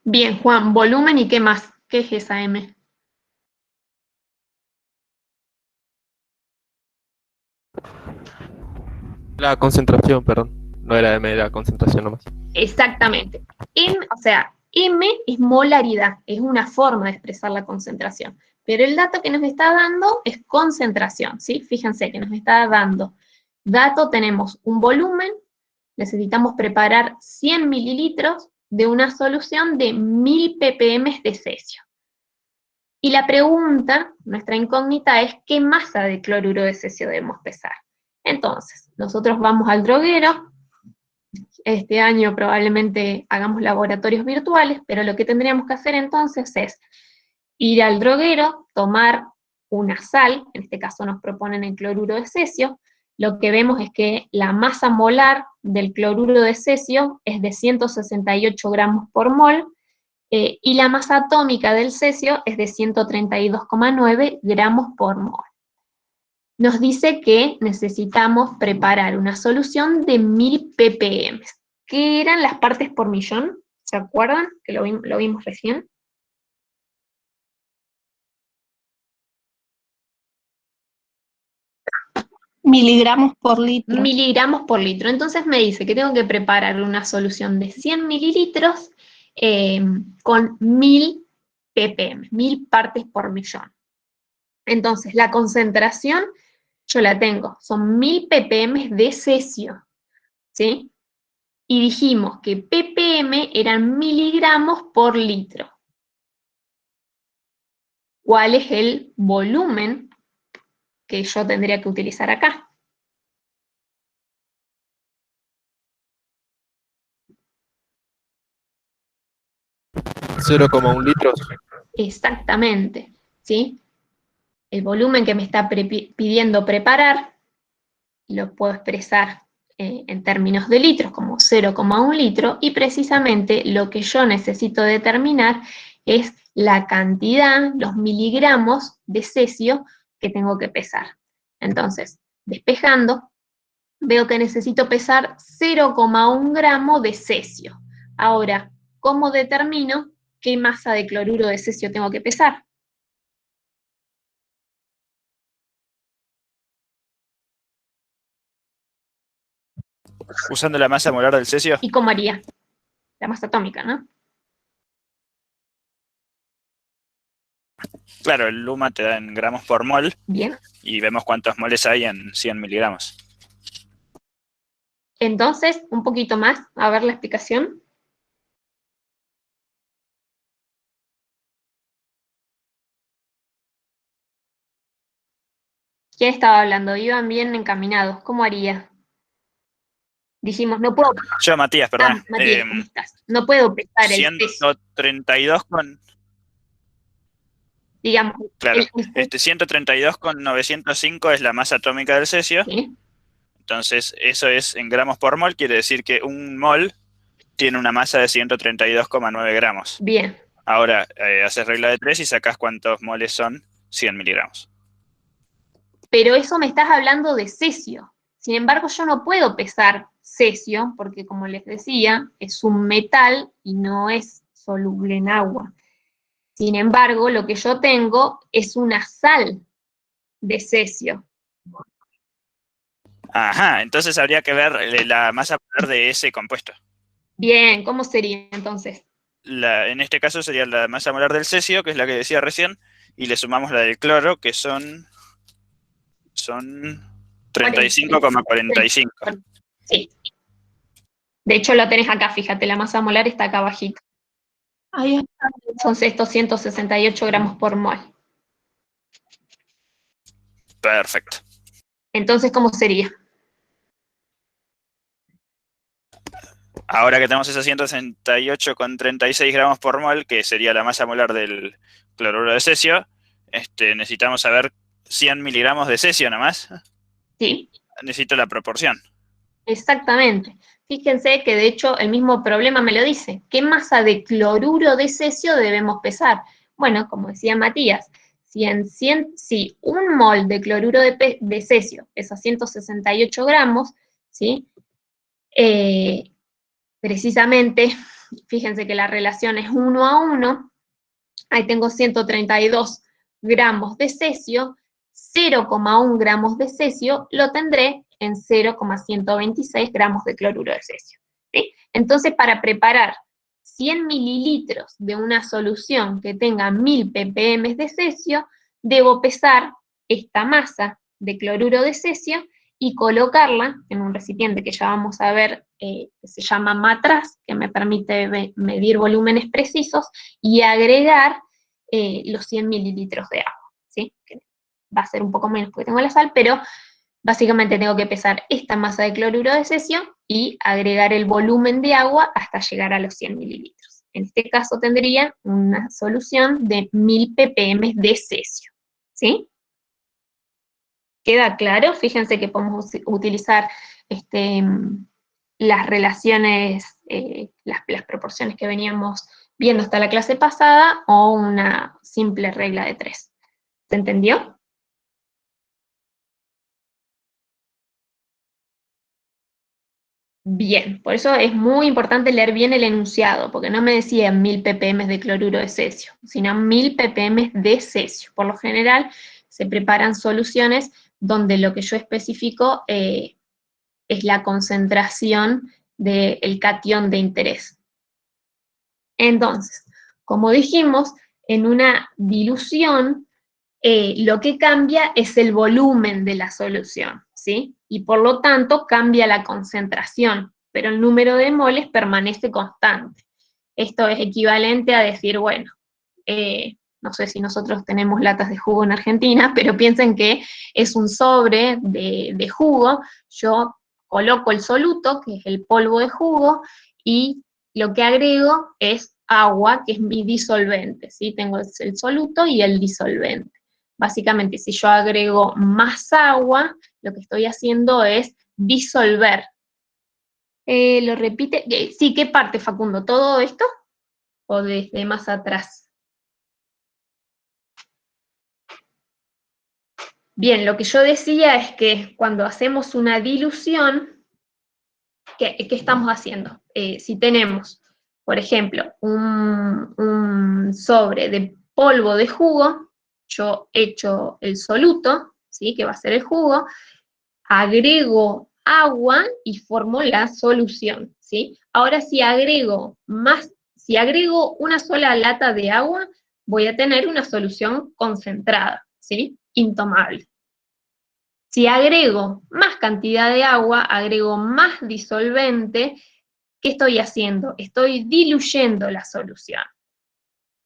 Bien, Juan, volumen y qué más. ¿Qué es esa M? La concentración, perdón. No era M, era concentración nomás. Exactamente. M es molaridad, es una forma de expresar la concentración. Pero el dato que nos está dando es concentración, ¿sí? Fíjense que nos está dando dato, tenemos un volumen, necesitamos preparar 100 mililitros de una solución de 1000 ppm de cesio. Y la pregunta, nuestra incógnita, es ¿qué masa de cloruro de cesio debemos pesar? Entonces, nosotros vamos al droguero. Este año probablemente hagamos laboratorios virtuales, pero lo que tendríamos que hacer entonces es ir al droguero, tomar una sal, en este caso nos proponen el cloruro de cesio, lo que vemos es que la masa molar del cloruro de cesio es de 168 gramos por mol, y la masa atómica del cesio es de 132,9 gramos por mol. Nos dice que necesitamos preparar una solución de 1000 ppm. ¿Qué eran las partes por millón? ¿Se acuerdan? Que lo vimos recién. Miligramos por litro. Miligramos por litro. Entonces me dice que tengo que preparar una solución de 100 mililitros con 1000 ppm, 1000 partes por millón. Entonces la concentración yo la tengo, son 1000 ppm de cesio, ¿sí? Y dijimos que ppm eran miligramos por litro. ¿Cuál es el volumen que yo tendría que utilizar acá? ¿0,1 litros? Exactamente, ¿sí? El volumen que me está pidiendo preparar lo puedo expresar en términos de litros, como 0,1 litro, y precisamente lo que yo necesito determinar es la cantidad, los miligramos de cesio que tengo que pesar. Entonces, despejando, veo que necesito pesar 0,1 gramo de cesio. Ahora, ¿cómo determino qué masa de cloruro de cesio tengo que pesar? Usando la masa molar del cesio. ¿Y cómo haría? La masa atómica, ¿no? Claro, el Luma te da en gramos por mol. Bien. Y vemos cuántos moles hay en 100 miligramos. Entonces, un poquito más, a ver la explicación. ¿Quién estaba hablando? Iban bien encaminados. ¿Cómo haría? Dijimos, no puedo... Yo, Matías, perdón. Matías, ¿cómo estás? No puedo pesar el peso. 132 con... Digamos, Claro, 132 con 905 es la masa atómica del cesio. ¿sí? Entonces, eso es en gramos por mol, quiere decir que un mol tiene una masa de 132,9 gramos. Bien. Ahora, haces regla de 3 y sacás cuántos moles son 100 miligramos. Pero eso me estás hablando de cesio. Sin embargo, yo no puedo pesar cesio, porque como les decía, es un metal y no es soluble en agua. Sin embargo, lo que yo tengo es una sal de cesio. Ajá, entonces habría que ver la masa molar de ese compuesto. Bien, ¿cómo sería entonces? En este caso sería la masa molar del cesio, que es la que decía recién, y le sumamos la del cloro, que son 35,45. Sí. De hecho, lo tenés acá, fíjate, la masa molar está acá abajito. Ahí está. Son estos 168 gramos por mol. Perfecto. Entonces, ¿cómo sería? Ahora que tenemos esos 168,36 gramos por mol, que sería la masa molar del cloruro de cesio, necesitamos saber 100 miligramos de cesio nomás. Sí. Necesito la proporción. Exactamente. Fíjense que de hecho el mismo problema me lo dice. ¿Qué masa de cloruro de cesio debemos pesar? Bueno, como decía Matías, si un mol de cloruro de cesio pesa 168 gramos, ¿sí? Precisamente, fíjense que la relación es 1 a 1, ahí tengo 132 gramos de cesio, 0,1 gramos de cesio lo tendré en 0,126 gramos de cloruro de cesio. ¿Sí? Entonces, para preparar 100 mililitros de una solución que tenga 1000 ppm de cesio, debo pesar esta masa de cloruro de cesio y colocarla en un recipiente que ya vamos a ver, que se llama matraz, que me permite medir volúmenes precisos, y agregar los 100 mililitros de agua, ¿sí? Que va a ser un poco menos porque tengo la sal, pero básicamente tengo que pesar esta masa de cloruro de cesio y agregar el volumen de agua hasta llegar a los 100 mililitros. En este caso tendría una solución de 1000 ppm de cesio, ¿sí? ¿Queda claro? Fíjense que podemos utilizar las relaciones, las proporciones que veníamos viendo hasta la clase pasada, o una simple regla de 3. ¿Se entendió? Bien, por eso es muy importante leer bien el enunciado, porque no me decía 1000 ppm de cloruro de cesio, sino 1000 ppm de cesio. Por lo general, se preparan soluciones donde lo que yo especifico es la concentración del catión de interés. Entonces, como dijimos, en una dilución, lo que cambia es el volumen de la solución, ¿sí? Y por lo tanto cambia la concentración, pero el número de moles permanece constante. Esto es equivalente a decir, bueno, no sé si nosotros tenemos latas de jugo en Argentina, pero piensen que es un sobre de jugo, yo coloco el soluto, que es el polvo de jugo, y lo que agrego es agua, que es mi disolvente, ¿sí? Tengo el soluto y el disolvente. Básicamente, si yo agrego más agua, lo que estoy haciendo es disolver. ¿Lo repite? Sí, ¿qué parte, Facundo? ¿Todo esto? ¿O desde más atrás? Bien, lo que yo decía es que cuando hacemos una dilución, ¿qué estamos haciendo? Si tenemos, por ejemplo, un sobre de polvo de jugo, yo echo el soluto, ¿sí? Que va a ser el jugo, agrego agua y formo la solución, ¿sí? Ahora si agrego una sola lata de agua, voy a tener una solución concentrada, ¿sí? Intomable. Si agrego más cantidad de agua, agrego más disolvente, ¿qué estoy haciendo? Estoy diluyendo la solución.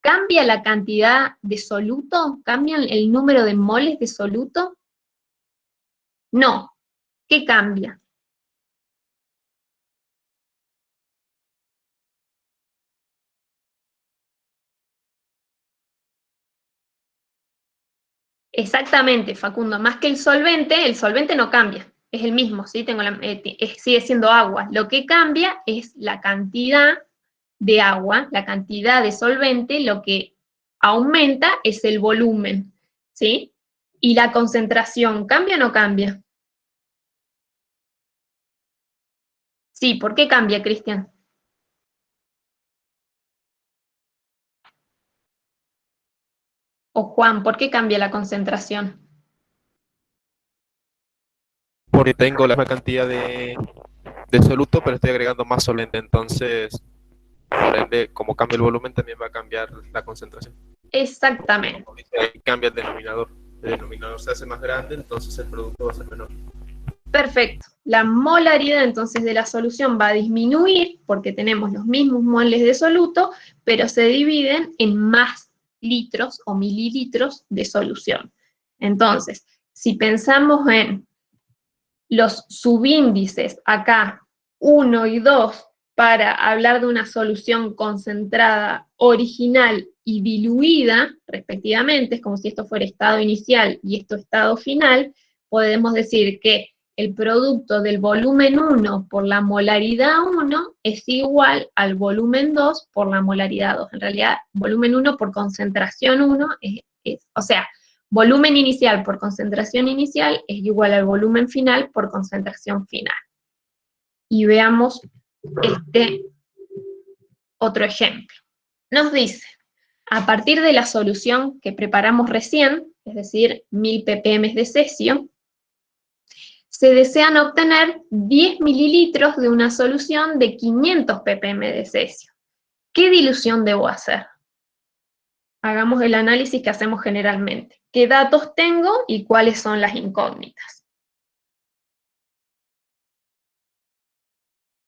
¿Cambia la cantidad de soluto? ¿Cambia el número de moles de soluto? No. ¿Qué cambia? Exactamente, Facundo, más que el solvente no cambia, es el mismo, ¿sí? Sigue siendo agua. Lo que cambia es la cantidad de agua, la cantidad de solvente, lo que aumenta es el volumen, ¿sí? ¿Y la concentración cambia o no cambia? Sí, ¿por qué cambia, Cristian? O Juan, ¿por qué cambia la concentración? Porque tengo la misma cantidad de soluto, pero estoy agregando más solvente. Entonces, por ende, como cambia el volumen, también va a cambiar la concentración. Exactamente. Como dice ahí, cambia el denominador. El denominador se hace más grande, entonces el producto va a ser menor. Perfecto. La molaridad entonces de la solución va a disminuir porque tenemos los mismos moles de soluto, pero se dividen en más litros o mililitros de solución. Entonces, si pensamos en los subíndices acá, 1 y 2, para hablar de una solución concentrada original y diluida, respectivamente, es como si esto fuera estado inicial y esto estado final, podemos decir que el producto del volumen 1 por la molaridad 1 es igual al volumen 2 por la molaridad 2. En realidad, volumen 1 por concentración 1 o sea, volumen inicial por concentración inicial es igual al volumen final por concentración final. Y veamos este otro ejemplo. Nos dice, a partir de la solución que preparamos recién, es decir, 1000 ppm de cesio, se desean obtener 10 mililitros de una solución de 500 ppm de cesio. ¿Qué dilución debo hacer? Hagamos el análisis que hacemos generalmente. ¿Qué datos tengo y cuáles son las incógnitas?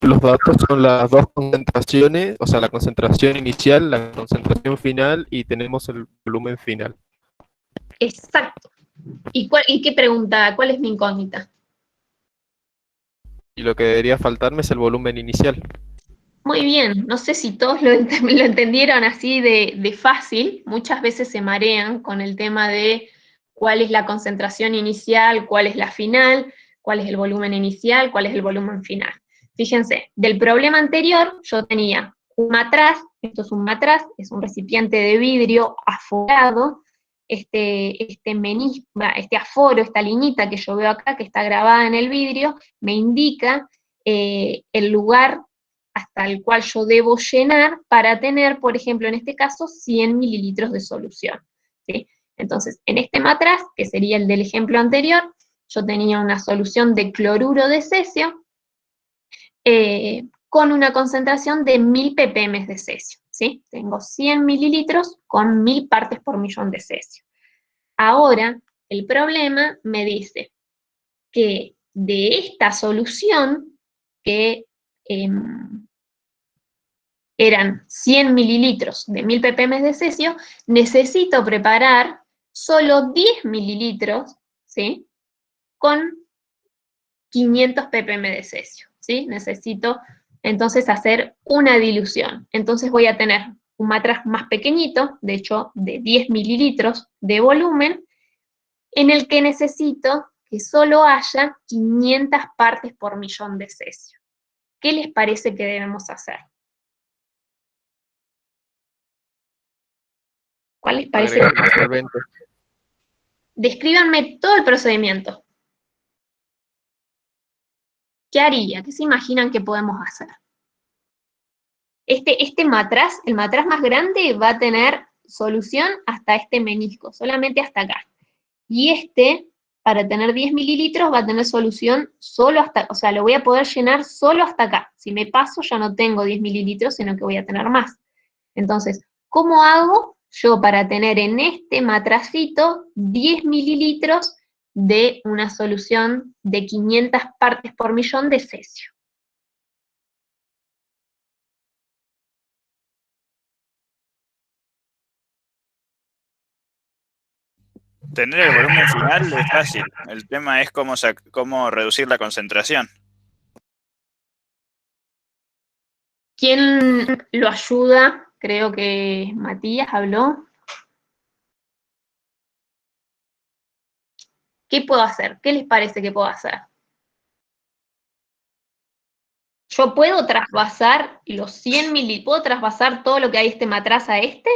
Los datos son las dos concentraciones, o sea, la concentración inicial, la concentración final y tenemos el volumen final. Exacto. ¿Y qué pregunta? ¿Cuál es mi incógnita? Y lo que debería faltarme es el volumen inicial. Muy bien, no sé si todos lo entendieron así de fácil, muchas veces se marean con el tema de cuál es la concentración inicial, cuál es la final, cuál es el volumen inicial, cuál es el volumen final. Fíjense, del problema anterior yo tenía un matraz, esto es un matraz, es un recipiente de vidrio aforado, este aforo, esta liñita que yo veo acá, que está grabada en el vidrio, me indica el lugar hasta el cual yo debo llenar para tener, por ejemplo, en este caso, 100 mililitros de solución, ¿sí? Entonces, en este matraz, que sería el del ejemplo anterior, yo tenía una solución de cloruro de cesio con una concentración de 1000 ppm de cesio, ¿sí? Tengo 100 mililitros con 1000 partes por millón de cesio. Ahora, el problema me dice que de esta solución, que eran 100 mililitros de 1000 ppm de cesio, necesito preparar solo 10 mililitros, ¿sí? Con 500 ppm de cesio, ¿sí? Necesito entonces hacer una dilución. Entonces voy a tener un matraz más pequeñito, de hecho de 10 mililitros de volumen, en el que necesito que solo haya 500 partes por millón de cesio. ¿Qué les parece que debemos hacer? ¿Cuál les parece? Agregar más solvente. Descríbanme todo el procedimiento. ¿Qué haría? ¿Qué se imaginan que podemos hacer? Este matraz, el matraz más grande, va a tener solución hasta este menisco, solamente hasta acá. Y para tener 10 mililitros, va a tener solución solo hasta, o sea, lo voy a poder llenar solo hasta acá. Si me paso, ya no tengo 10 mililitros, sino que voy a tener más. Entonces, ¿cómo hago yo para tener en este matracito 10 mililitros de una solución de 500 partes por millón de cesio? Tener el volumen final es fácil. El tema es cómo reducir la concentración. ¿Quién lo ayuda? Creo que Matías habló. ¿Qué puedo hacer? ¿Qué les parece que puedo hacer? ¿Yo puedo trasvasar los 100 mililitros? ¿Puedo trasvasar todo lo que hay este matraz a este?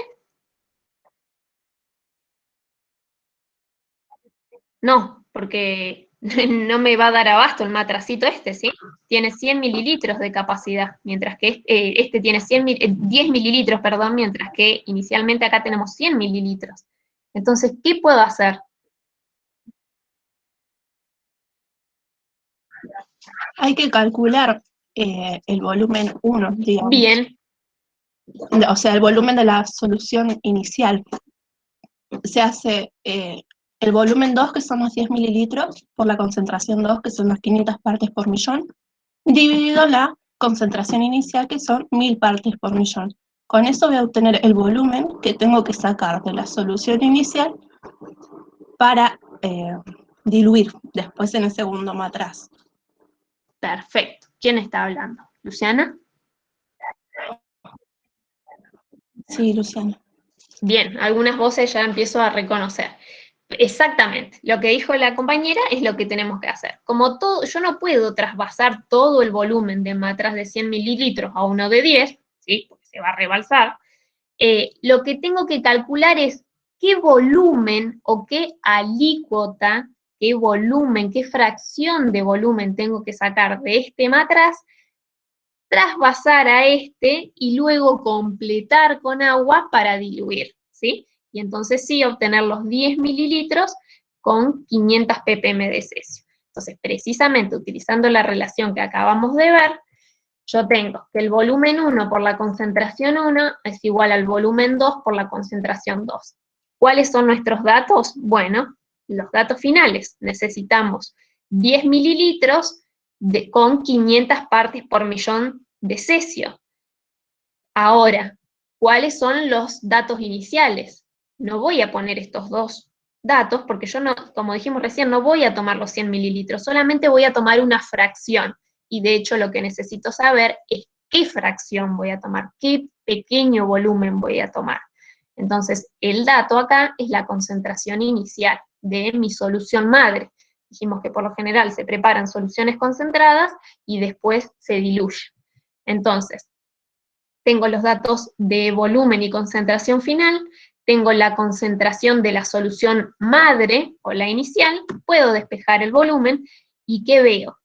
No, porque no me va a dar abasto el matracito este, ¿sí? Tiene 100 mililitros de capacidad, mientras que este tiene 10 mililitros, perdón, mientras que inicialmente acá tenemos 100 mililitros. Entonces, ¿qué puedo hacer? Hay que calcular el volumen 1, digamos. Bien. O sea, el volumen de la solución inicial. Se hace el volumen 2, que son los 10 mililitros, por la concentración 2, que son las 500 partes por millón, dividido la concentración inicial, que son 1000 partes por millón. Con eso voy a obtener el volumen que tengo que sacar de la solución inicial para diluir después en el segundo matraz. Perfecto. ¿Quién está hablando? ¿Luciana? Sí, Luciana. Bien, algunas voces ya empiezo a reconocer. Exactamente, lo que dijo la compañera es lo que tenemos que hacer. Como todo, yo no puedo trasvasar todo el volumen de matraz de 100 mililitros a uno de 10, ¿sí? Porque se va a rebalsar. Lo que tengo que calcular es qué volumen o qué alícuota, qué volumen, qué fracción de volumen tengo que sacar de este matraz, trasvasar a este y luego completar con agua para diluir, ¿sí? Y entonces sí obtener los 10 mililitros con 500 ppm de cesio. Entonces, precisamente utilizando la relación que acabamos de ver, yo tengo que el volumen 1 por la concentración 1 es igual al volumen 2 por la concentración 2. ¿Cuáles son nuestros datos? Bueno, los datos finales. Necesitamos 10 mililitros con 500 partes por millón de cesio. Ahora, ¿cuáles son los datos iniciales? No voy a poner estos dos datos porque yo no, como dijimos recién, no voy a tomar los 100 mililitros, solamente voy a tomar una fracción. Y de hecho lo que necesito saber es qué fracción voy a tomar, qué pequeño volumen voy a tomar. Entonces, el dato acá es la concentración inicial de mi solución madre. Dijimos que por lo general se preparan soluciones concentradas y después se diluyen. Entonces, tengo los datos de volumen y concentración final, tengo la concentración de la solución madre, o la inicial, puedo despejar el volumen, ¿y qué veo?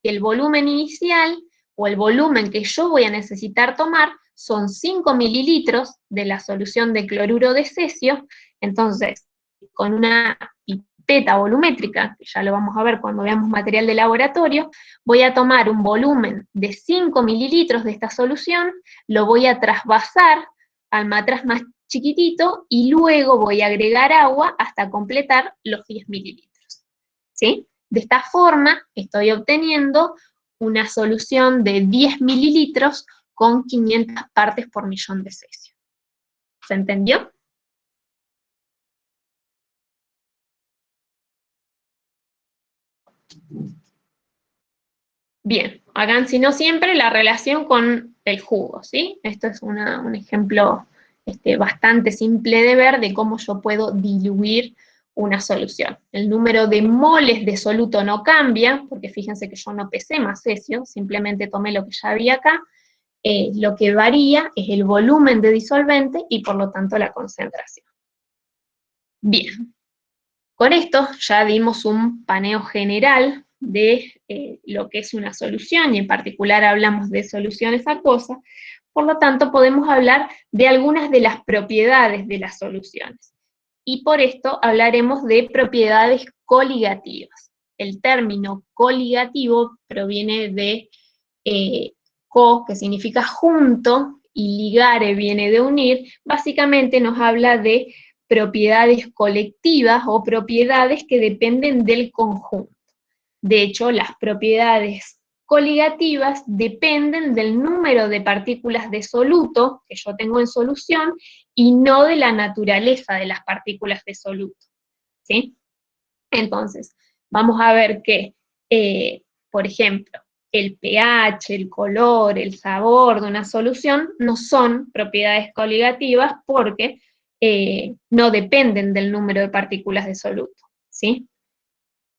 Que el volumen inicial, o el volumen que yo voy a necesitar tomar, son 5 mililitros de la solución de cloruro de cesio. Entonces, con una pipeta volumétrica, que ya lo vamos a ver cuando veamos material de laboratorio, voy a tomar un volumen de 5 mililitros de esta solución, lo voy a trasvasar al matraz más chiquitito y luego voy a agregar agua hasta completar los 10 mililitros. ¿Sí? De esta forma estoy obteniendo una solución de 10 mililitros con 500 partes por millón de cesio. ¿Se entendió? Bien, hagan si no siempre la relación con el jugo, ¿sí? Esto es un ejemplo bastante simple de ver de cómo yo puedo diluir una solución. El número de moles de soluto no cambia, porque fíjense que yo no pesé más cesio, simplemente tomé lo que ya había acá. Lo que varía es el volumen de disolvente y por lo tanto la concentración. Bien, con esto ya dimos un paneo general de lo que es una solución, y en particular hablamos de soluciones acuosas. Por lo tanto podemos hablar de algunas de las propiedades de las soluciones. Y por esto hablaremos de propiedades coligativas. El término coligativo proviene de co, que significa junto, y ligare viene de unir. Básicamente nos habla de propiedades colectivas o propiedades que dependen del conjunto. De hecho, las propiedades coligativas dependen del número de partículas de soluto que yo tengo en solución y no de la naturaleza de las partículas de soluto, ¿sí? Entonces, vamos a ver que, por ejemplo, el pH, el color, el sabor de una solución no son propiedades coligativas porque no dependen del número de partículas de soluto, ¿sí?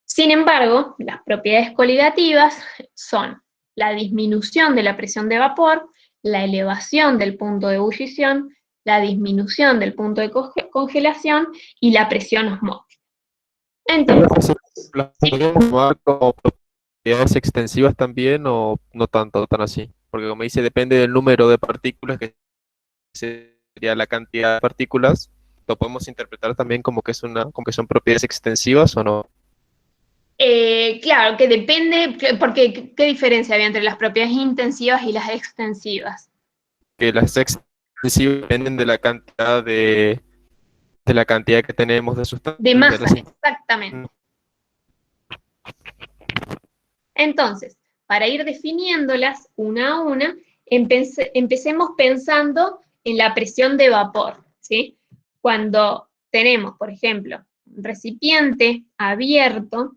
Sin embargo, las propiedades coligativas son la disminución de la presión de vapor, la elevación del punto de ebullición, la disminución del punto de congelación y la presión osmótica. Entonces, ¿Las podríamos tomar como propiedades extensivas también o no tanto, tan así? Porque como dice, depende del número de partículas, que sería la cantidad de partículas, lo podemos interpretar también como que como que son propiedades extensivas o no. Claro, que depende, porque ¿qué diferencia había entre las propiedades intensivas y las extensivas? Que las extensivas dependen de la cantidad que tenemos de sustancia. De masa, exactamente. Entonces, para ir definiéndolas una a una, empecemos pensando en la presión de vapor, ¿sí? Cuando tenemos, por ejemplo, un recipiente abierto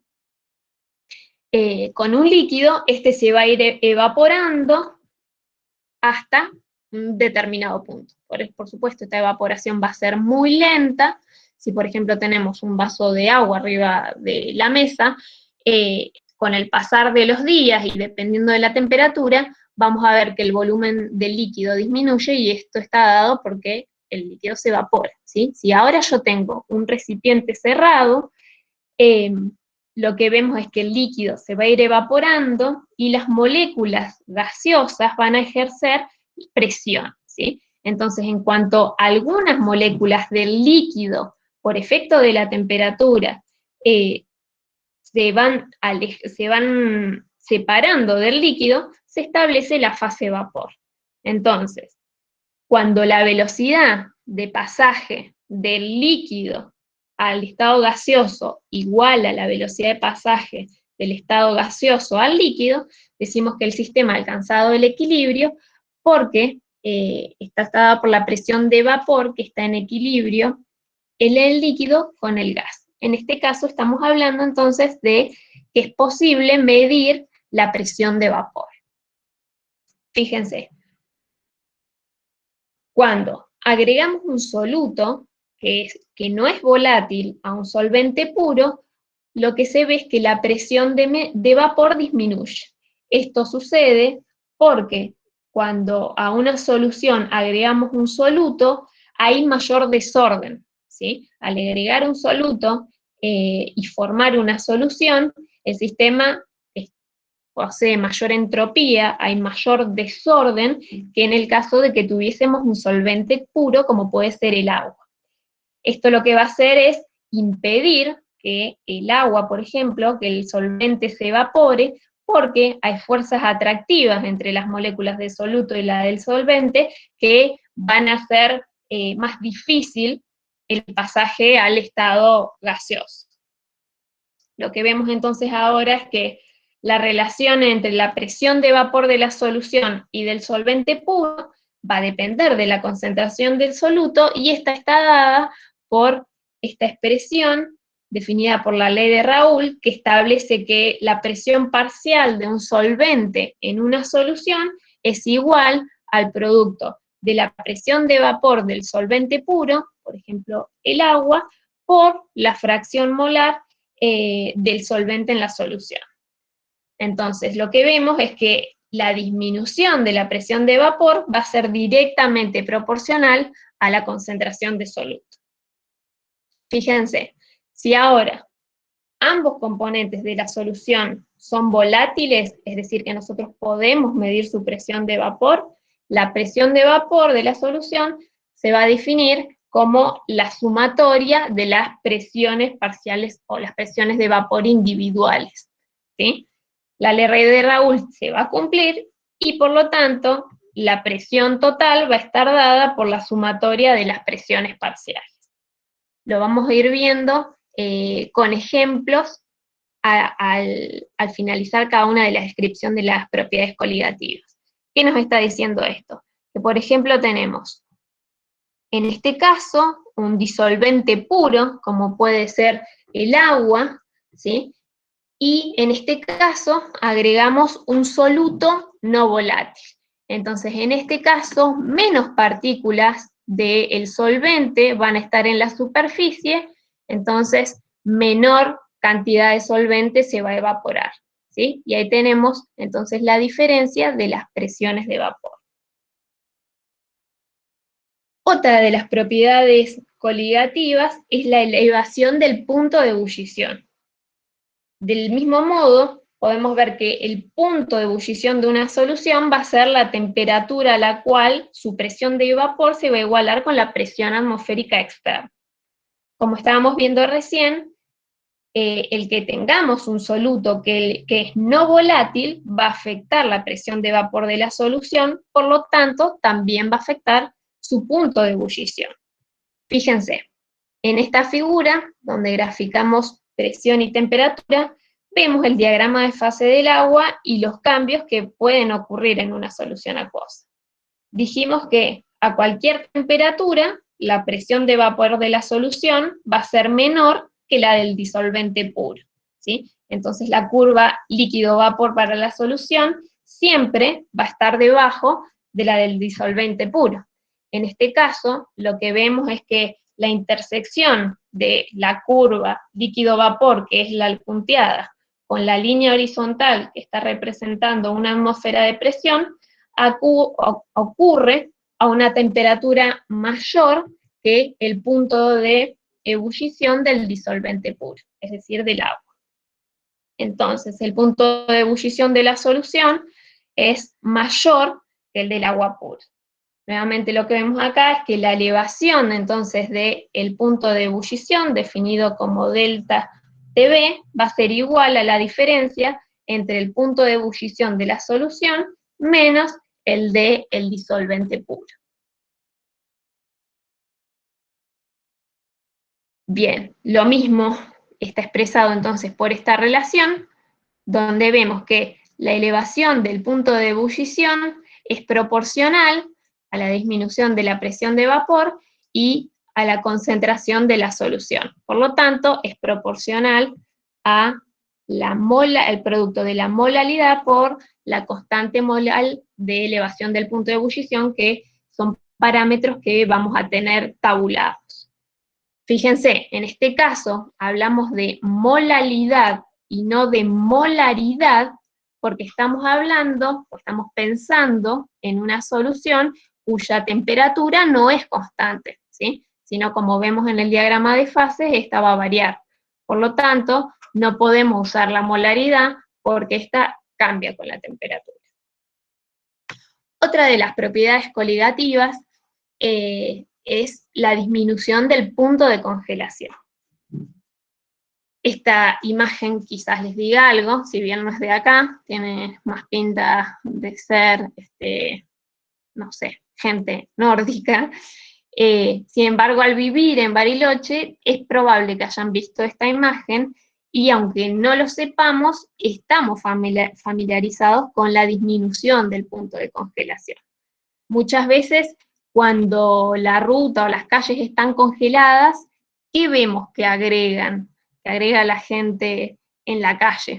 con un líquido, este se va a ir evaporando hasta un determinado punto. Por supuesto, esta evaporación va a ser muy lenta. Si, por ejemplo, tenemos un vaso de agua arriba de la mesa, con el pasar de los días y dependiendo de la temperatura, vamos a ver que el volumen del líquido disminuye, y esto está dado porque el líquido se evapora, ¿sí? Si ahora yo tengo un recipiente cerrado, lo que vemos es que el líquido se va a ir evaporando y las moléculas gaseosas van a ejercer presión, ¿sí? Entonces, en cuanto algunas moléculas del líquido, por efecto de la temperatura, se van separando del líquido, se establece la fase vapor. Entonces, cuando la velocidad de pasaje del líquido al estado gaseoso igual a la velocidad de pasaje del estado gaseoso al líquido, decimos que el sistema ha alcanzado el equilibrio porque está dada por la presión de vapor que está en equilibrio en el líquido con el gas. En este caso estamos hablando entonces de que es posible medir la presión de vapor. Fíjense, cuando agregamos un soluto, que no es volátil, a un solvente puro, lo que se ve es que la presión de vapor disminuye. Esto sucede porque cuando a una solución agregamos un soluto, hay mayor desorden, ¿sí? Al agregar un soluto y formar una solución, el sistema posee mayor entropía, hay mayor desorden que en el caso de que tuviésemos un solvente puro como puede ser el agua. Esto lo que va a hacer es impedir que el agua, por ejemplo, que el solvente se evapore, porque hay fuerzas atractivas entre las moléculas de soluto y la del solvente que van a hacer más difícil el pasaje al estado gaseoso. Lo que vemos entonces ahora es que la relación entre la presión de vapor de la solución y del solvente puro va a depender de la concentración del soluto, y esta está dada por esta expresión definida por la ley de Raoult, que establece que la presión parcial de un solvente en una solución es igual al producto de la presión de vapor del solvente puro, por ejemplo el agua, por la fracción molar del solvente en la solución. Entonces, lo que vemos es que la disminución de la presión de vapor va a ser directamente proporcional a la concentración de soluto. Fíjense, si ahora ambos componentes de la solución son volátiles, es decir, que nosotros podemos medir su presión de vapor, la presión de vapor de la solución se va a definir como la sumatoria de las presiones parciales o las presiones de vapor individuales, ¿sí? La ley de Raoult se va a cumplir y por lo tanto la presión total va a estar dada por la sumatoria de las presiones parciales. Lo vamos a ir viendo con ejemplos al finalizar cada una de las descripciones de las propiedades coligativas. ¿Qué nos está diciendo esto? Que por ejemplo tenemos, en este caso, un disolvente puro, como puede ser el agua, ¿sí? Y en este caso agregamos un soluto no volátil. Entonces, en este caso, menos partículas del solvente van a estar en la superficie, entonces menor cantidad de solvente se va a evaporar, ¿sí? Y ahí tenemos entonces la diferencia de las presiones de vapor. Otra de las propiedades coligativas es la elevación del punto de ebullición. Del mismo modo, podemos ver que el punto de ebullición de una solución va a ser la temperatura a la cual su presión de vapor se va a igualar con la presión atmosférica externa. Como estábamos viendo recién, el que tengamos un soluto que es no volátil va a afectar la presión de vapor de la solución, por lo tanto, también va a afectar su punto de ebullición. Fíjense, en esta figura, donde graficamos presión y temperatura, vemos el diagrama de fase del agua y los cambios que pueden ocurrir en una solución acuosa. Dijimos que a cualquier temperatura, la presión de vapor de la solución va a ser menor que la del disolvente puro, ¿sí? Entonces la curva líquido-vapor para la solución siempre va a estar debajo de la del disolvente puro. En este caso, lo que vemos es que la intersección de la curva líquido-vapor, que es la punteada, con la línea horizontal que está representando una atmósfera de presión, ocurre a una temperatura mayor que el punto de ebullición del disolvente puro, es decir, del agua. Entonces, el punto de ebullición de la solución es mayor que el del agua pura. Nuevamente lo que vemos acá es que la elevación entonces del punto de ebullición, definido como delta TB, va a ser igual a la diferencia entre el punto de ebullición de la solución menos el del disolvente puro. Bien, lo mismo está expresado entonces por esta relación, donde vemos que la elevación del punto de ebullición es proporcional a la disminución de la presión de vapor y a la concentración de la solución. Por lo tanto, es proporcional a el producto de la molalidad por la constante molal de elevación del punto de ebullición, que son parámetros que vamos a tener tabulados. Fíjense, en este caso hablamos de molalidad y no de molaridad, porque estamos hablando, o estamos pensando en una solución cuya temperatura no es constante, ¿sí? Sino, como vemos en el diagrama de fases, esta va a variar. Por lo tanto, no podemos usar la molaridad porque esta cambia con la temperatura. Otra de las propiedades coligativas es la disminución del punto de congelación. Esta imagen quizás les diga algo, si bien no es de acá, tiene más pinta de ser, no sé, gente nórdica. Sin embargo, al vivir en Bariloche, es probable que hayan visto esta imagen, y aunque no lo sepamos, estamos familiarizados con la disminución del punto de congelación. Muchas veces, cuando la ruta o las calles están congeladas, ¿qué vemos que agregan? Que agrega la gente en la calle.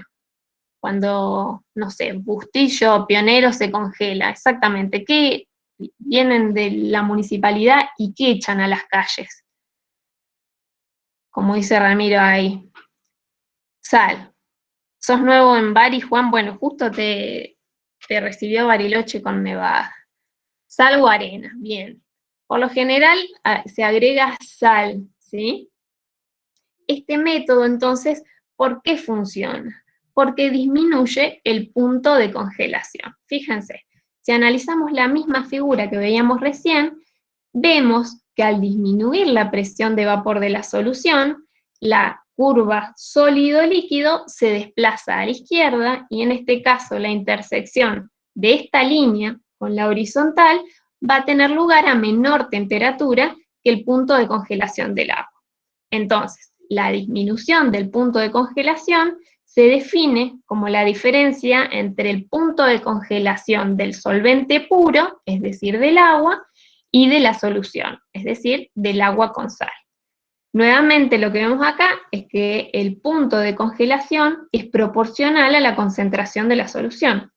Cuando, no sé, Bustillo, Pionero se congela, exactamente. ¿Qué vienen de la municipalidad y qué echan a las calles? Como dice Ramiro ahí. Sal. ¿Sos nuevo en Bari, Juan? Bueno, justo te recibió Bariloche con nevada. Sal o arena, bien. Por lo general se agrega sal, ¿sí? Este método, entonces, ¿por qué funciona? Porque disminuye el punto de congelación. Fíjense, si analizamos la misma figura que veíamos recién, vemos que al disminuir la presión de vapor de la solución, la curva sólido-líquido se desplaza a la izquierda, y en este caso la intersección de esta línea con la horizontal va a tener lugar a menor temperatura que el punto de congelación del agua. Entonces, la disminución del punto de congelación se define como la diferencia entre el punto de congelación del solvente puro, es decir, del agua, y de la solución, es decir, del agua con sal. Nuevamente, lo que vemos acá es que el punto de congelación es proporcional a la concentración de la solución.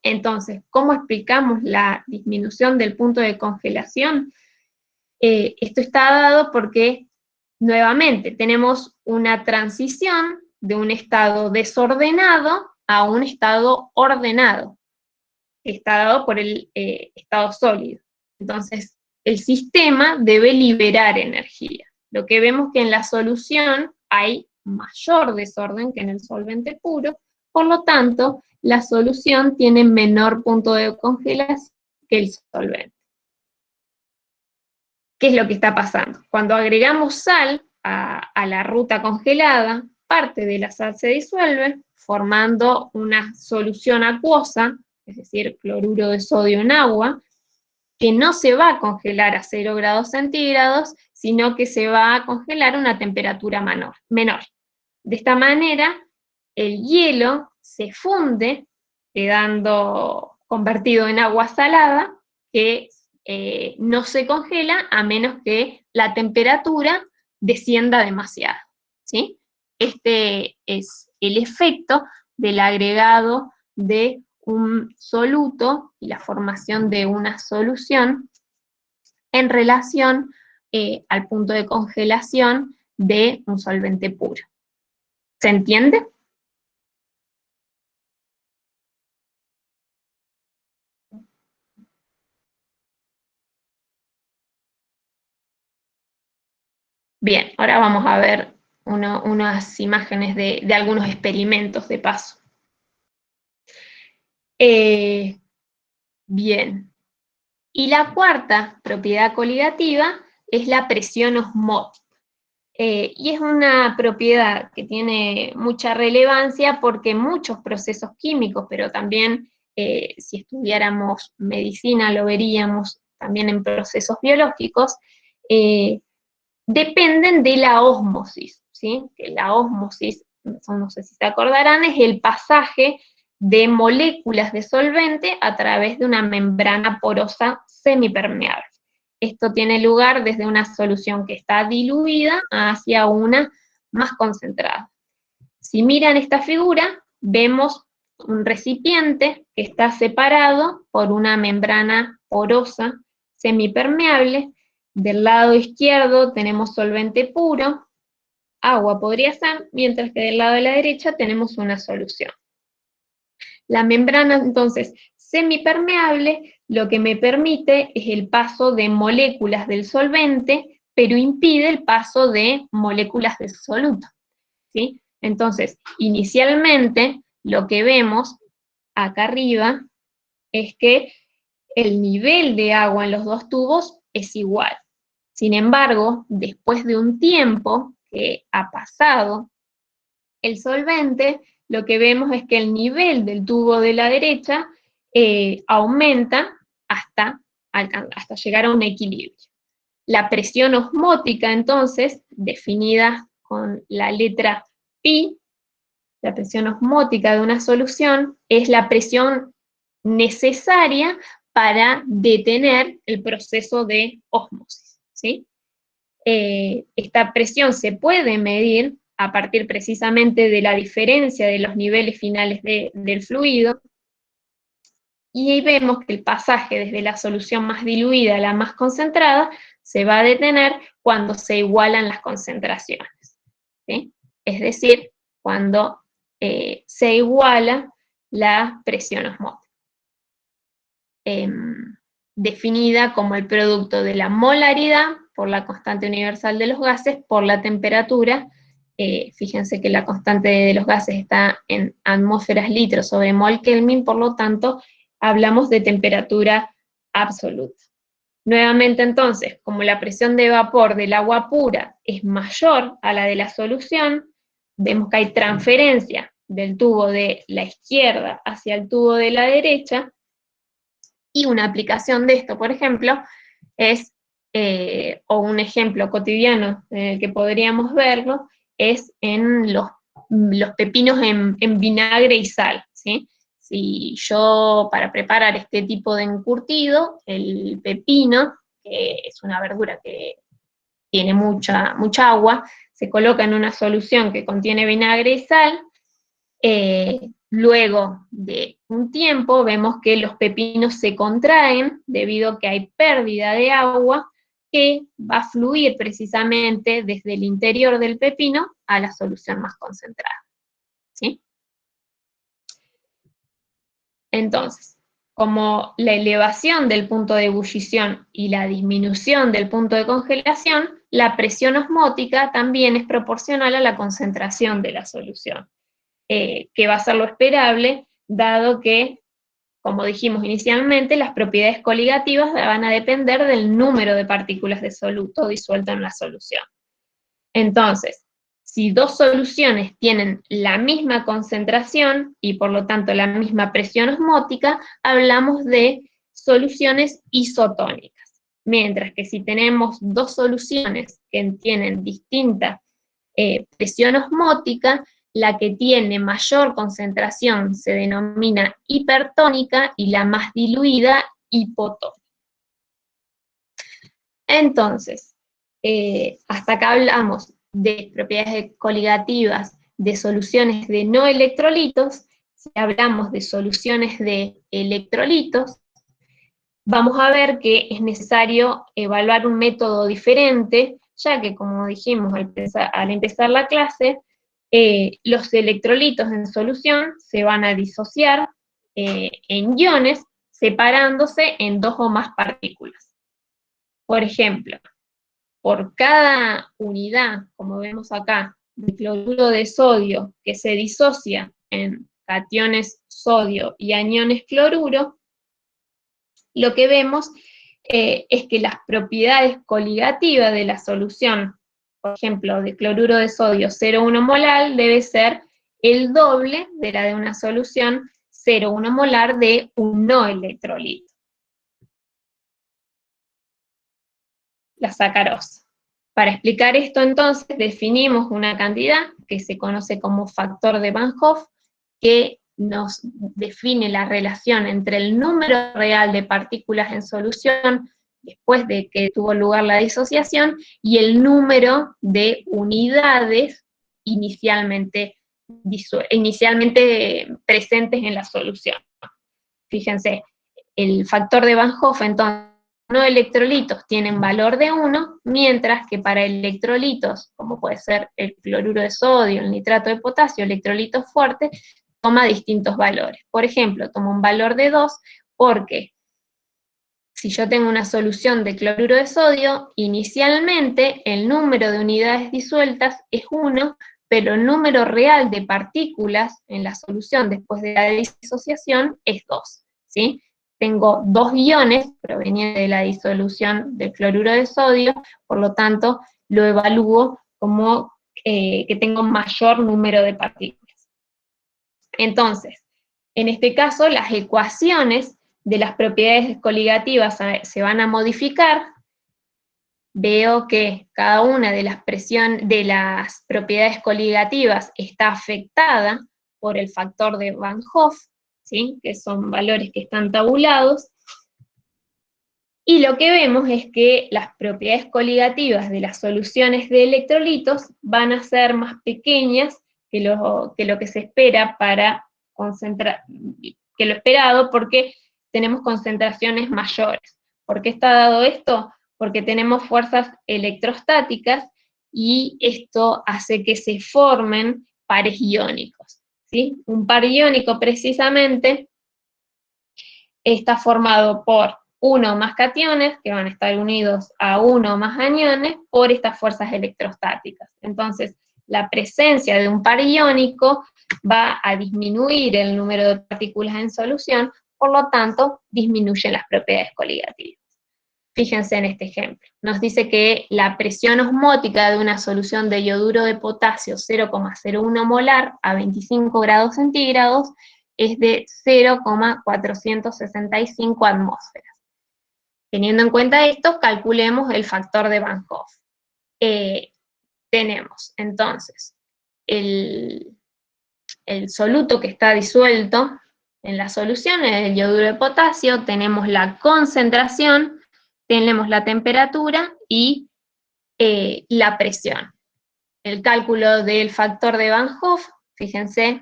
Entonces, ¿cómo explicamos la disminución del punto de congelación? Esto está dado porque, nuevamente, tenemos una transición de un estado desordenado a un estado ordenado. Está dado por el estado sólido. Entonces, el sistema debe liberar energía. Lo que vemos que en la solución hay mayor desorden que en el solvente puro, por lo tanto, la solución tiene menor punto de congelación que el solvente. ¿Qué es lo que está pasando? Cuando agregamos sal a la ruta congelada, parte de la sal se disuelve, formando una solución acuosa, es decir, cloruro de sodio en agua, que no se va a congelar a 0 grados centígrados, sino que se va a congelar a una temperatura menor. De esta manera, el hielo se funde, quedando convertido en agua salada, que no se congela a menos que la temperatura descienda demasiado, ¿sí? Este es el efecto del agregado de un soluto y la formación de una solución en relación al punto de congelación de un solvente puro. ¿Se entiende? Bien, ahora vamos a ver unas imágenes de algunos experimentos de paso. Bien. Y la cuarta propiedad coligativa es la presión osmótica. Y es una propiedad que tiene mucha relevancia porque muchos procesos químicos, pero también si estudiáramos medicina lo veríamos también en procesos biológicos, dependen de la ósmosis, ¿sí? Que la ósmosis, no sé si se acordarán, es el pasaje de moléculas de solvente a través de una membrana porosa semipermeable. Esto tiene lugar desde una solución que está diluida hacia una más concentrada. Si miran esta figura, vemos un recipiente que está separado por una membrana porosa semipermeable. Del lado izquierdo tenemos solvente puro, agua podría ser, mientras que del lado de la derecha tenemos una solución. La membrana, entonces, semipermeable, lo que me permite es el paso de moléculas del solvente, pero impide el paso de moléculas del soluto, ¿sí? Entonces, inicialmente, lo que vemos acá arriba es que el nivel de agua en los dos tubos es igual. Sin embargo, después de un tiempo que ha pasado el solvente, lo que vemos es que el nivel del tubo de la derecha aumenta hasta llegar a un equilibrio. La presión osmótica, entonces, definida con la letra pi, la presión osmótica de una solución, es la presión necesaria para detener el proceso de ósmosis, ¿sí? Esta presión se puede medir a partir precisamente de la diferencia de los niveles finales del fluido, y ahí vemos que el pasaje desde la solución más diluida a la más concentrada se va a detener cuando se igualan las concentraciones, ¿sí? Es decir, cuando se iguala la presión osmótica, definida como el producto de la molaridad por la constante universal de los gases por la temperatura. Fíjense que la constante de los gases está en atmósferas litros sobre mol Kelvin, por lo tanto, hablamos de temperatura absoluta. Nuevamente entonces, como la presión de vapor del agua pura es mayor a la de la solución, vemos que hay transferencia del tubo de la izquierda hacia el tubo de la derecha, y una aplicación de esto, por ejemplo, es, o un ejemplo cotidiano en el que podríamos verlo, es en los pepinos en vinagre y sal, ¿sí? Si yo, para preparar este tipo de encurtido, el pepino, que es una verdura que tiene mucha agua, se coloca en una solución que contiene vinagre y sal. Luego de un tiempo vemos que los pepinos se contraen debido a que hay pérdida de agua que va a fluir precisamente desde el interior del pepino a la solución más concentrada, ¿sí? Entonces, como la elevación del punto de ebullición y la disminución del punto de congelación, la presión osmótica también es proporcional a la concentración de la solución, que va a ser lo esperable, dado que, como dijimos inicialmente, las propiedades coligativas van a depender del número de partículas de soluto disuelto en la solución. Entonces, si dos soluciones tienen la misma concentración y por lo tanto la misma presión osmótica, hablamos de soluciones isotónicas. Mientras que si tenemos dos soluciones que tienen distinta presión osmótica, la que tiene mayor concentración se denomina hipertónica y la más diluida hipotónica. Entonces, hasta acá hablamos de propiedades coligativas de soluciones de no electrolitos. Si hablamos de soluciones de electrolitos, vamos a ver que es necesario evaluar un método diferente, ya que, como dijimos al empezar la clase, los electrolitos en solución se van a disociar en iones, separándose en dos o más partículas. Por ejemplo, por cada unidad, como vemos acá, de cloruro de sodio que se disocia en cationes sodio y aniones cloruro, lo que vemos es que las propiedades coligativas de la solución, por ejemplo, de cloruro de sodio 0,1 molar, debe ser el doble de la de una solución 0,1 molar de un no electrolito. La sacarosa. Para explicar esto, entonces, definimos una cantidad que se conoce como factor de Van Hoff, que nos define la relación entre el número real de partículas en solución después de que tuvo lugar la disociación y el número de unidades inicialmente inicialmente presentes en la solución. Fíjense, el factor de Van Hoff, entonces, los electrolitos tienen valor de 1, mientras que para electrolitos, como puede ser el cloruro de sodio, el nitrato de potasio, electrolitos fuertes, toma distintos valores. Por ejemplo, toma un valor de 2 porque si yo tengo una solución de cloruro de sodio, inicialmente el número de unidades disueltas es 1, pero el número real de partículas en la solución después de la disociación es 2, ¿sí? Tengo 2 iones provenientes de la disolución del cloruro de sodio, por lo tanto, lo evalúo como que tengo mayor número de partículas. Entonces, en este caso, las ecuaciones de las propiedades coligativas se van a modificar. Veo que cada una de las propiedades coligativas está afectada por el factor de Van Hoff, ¿sí? Que son valores que están tabulados. Y lo que vemos es que las propiedades coligativas de las soluciones de electrolitos van a ser más pequeñas que lo que se espera que lo esperado, porque tenemos concentraciones mayores. ¿Por qué está dado esto? Porque tenemos fuerzas electrostáticas y esto hace que se formen pares iónicos, ¿sí? Un par iónico precisamente está formado por uno o más cationes, que van a estar unidos a uno o más aniones, por estas fuerzas electrostáticas. Entonces, la presencia de un par iónico va a disminuir el número de partículas en solución, por lo tanto, disminuyen las propiedades coligativas. Fíjense en este ejemplo. Nos dice que la presión osmótica de una solución de yoduro de potasio 0,01 molar a 25 grados centígrados es de 0,465 atmósferas. Teniendo en cuenta esto, calculemos el factor de Van Hoff. Tenemos entonces el soluto que está disuelto en la solución, el yoduro de potasio, tenemos la concentración, tenemos la temperatura y la presión. El cálculo del factor de Van Hoff, fíjense,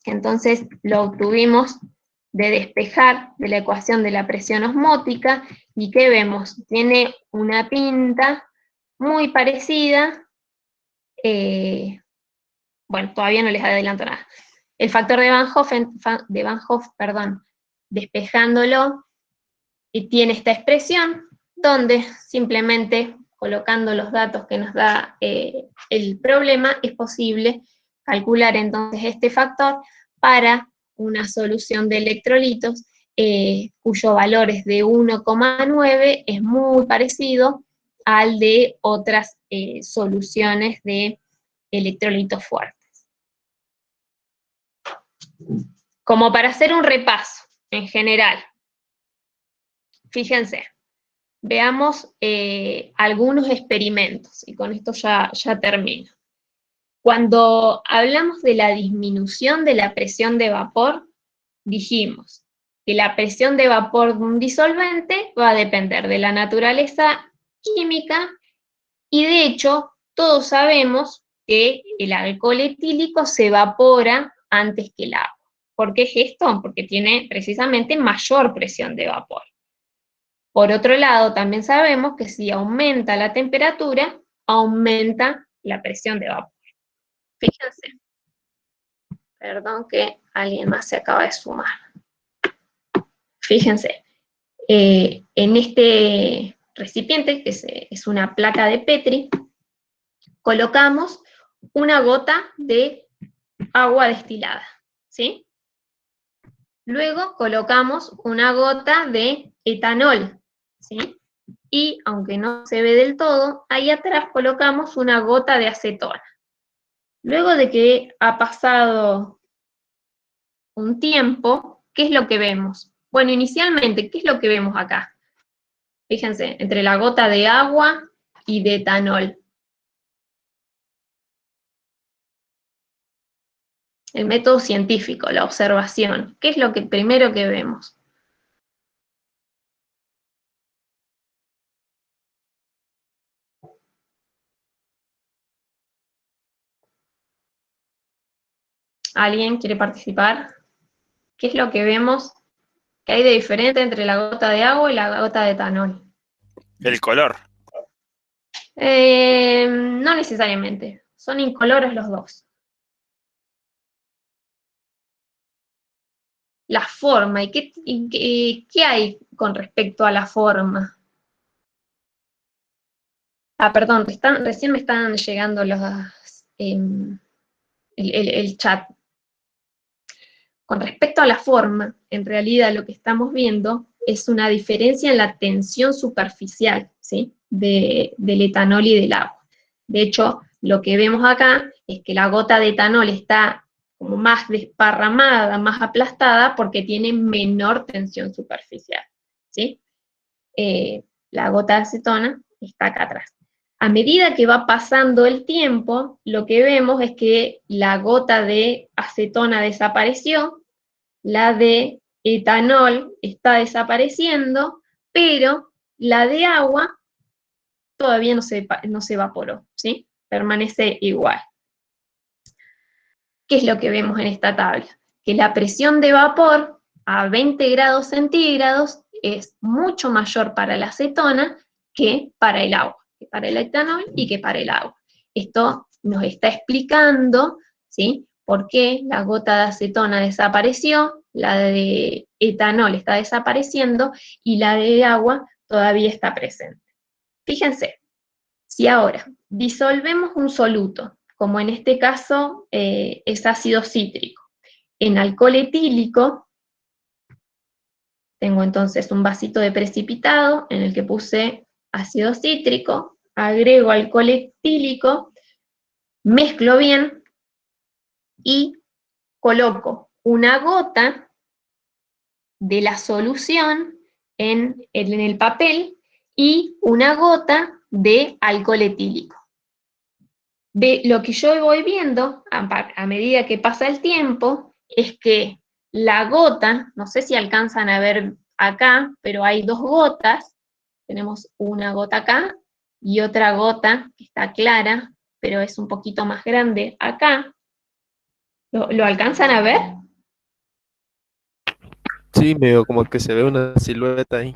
que entonces lo obtuvimos de despejar de la ecuación de la presión osmótica, y que vemos, tiene una pinta muy parecida, bueno, todavía no les adelanto nada. El factor de Van Hoff, despejándolo, y tiene esta expresión, donde simplemente colocando los datos que nos da el problema, es posible calcular entonces este factor para una solución de electrolitos cuyo valor es de 1,9, es muy parecido al de otras soluciones de electrolitos fuertes. Como para hacer un repaso en general, fíjense, veamos algunos experimentos, y con esto ya termino. Cuando hablamos de la disminución de la presión de vapor, dijimos que la presión de vapor de un disolvente va a depender de la naturaleza química, y de hecho, todos sabemos que el alcohol etílico se evapora antes que el agua. ¿Por qué es esto? Porque tiene precisamente mayor presión de vapor. Por otro lado, también sabemos que si aumenta la temperatura, aumenta la presión de vapor. Fíjense. Perdón que alguien más se acaba de sumar. Fíjense. En este recipiente, que es una placa de Petri, colocamos una gota de agua destilada, ¿sí? Luego colocamos una gota de etanol, ¿sí? Y, aunque no se ve del todo, ahí atrás colocamos una gota de acetona. Luego de que ha pasado un tiempo, ¿qué es lo que vemos? Bueno, inicialmente, ¿qué es lo que vemos acá? Fíjense, entre la gota de agua y de etanol. El método científico, la observación. ¿Qué es lo primero que vemos? ¿Alguien quiere participar? ¿Qué es lo que vemos que hay de diferente entre la gota de agua y la gota de etanol? El color. No necesariamente, son incoloros los dos. La forma, ¿qué hay con respecto a la forma? Ah, perdón, recién me están llegando el chat. Con respecto a la forma, en realidad lo que estamos viendo es una diferencia en la tensión superficial, ¿sí? Del etanol y del agua. De hecho, lo que vemos acá es que la gota de etanol está como más desparramada, más aplastada, porque tiene menor tensión superficial, ¿sí? La gota de acetona está acá atrás. A medida que va pasando el tiempo, lo que vemos es que la gota de acetona desapareció, la de etanol está desapareciendo, pero la de agua todavía no se evaporó, ¿sí? Permanece igual. ¿Qué es lo que vemos en esta tabla? Que la presión de vapor a 20 grados centígrados es mucho mayor para la acetona que para el agua, que para el etanol y que para el agua. Esto nos está explicando, ¿sí?, por qué la gota de acetona desapareció, la de etanol está desapareciendo y la de agua todavía está presente. Fíjense, si ahora disolvemos un soluto, como en este caso es ácido cítrico, en alcohol etílico, tengo entonces un vasito de precipitado en el que puse ácido cítrico, agrego alcohol etílico, mezclo bien y coloco una gota de la solución en el papel y una gota de alcohol etílico. Lo que yo voy viendo a medida que pasa el tiempo es que la gota, no sé si alcanzan a ver acá, pero hay dos gotas, tenemos una gota acá y otra gota que está clara, pero es un poquito más grande acá. ¿Lo alcanzan a ver? Sí, medio como que se ve una silueta ahí.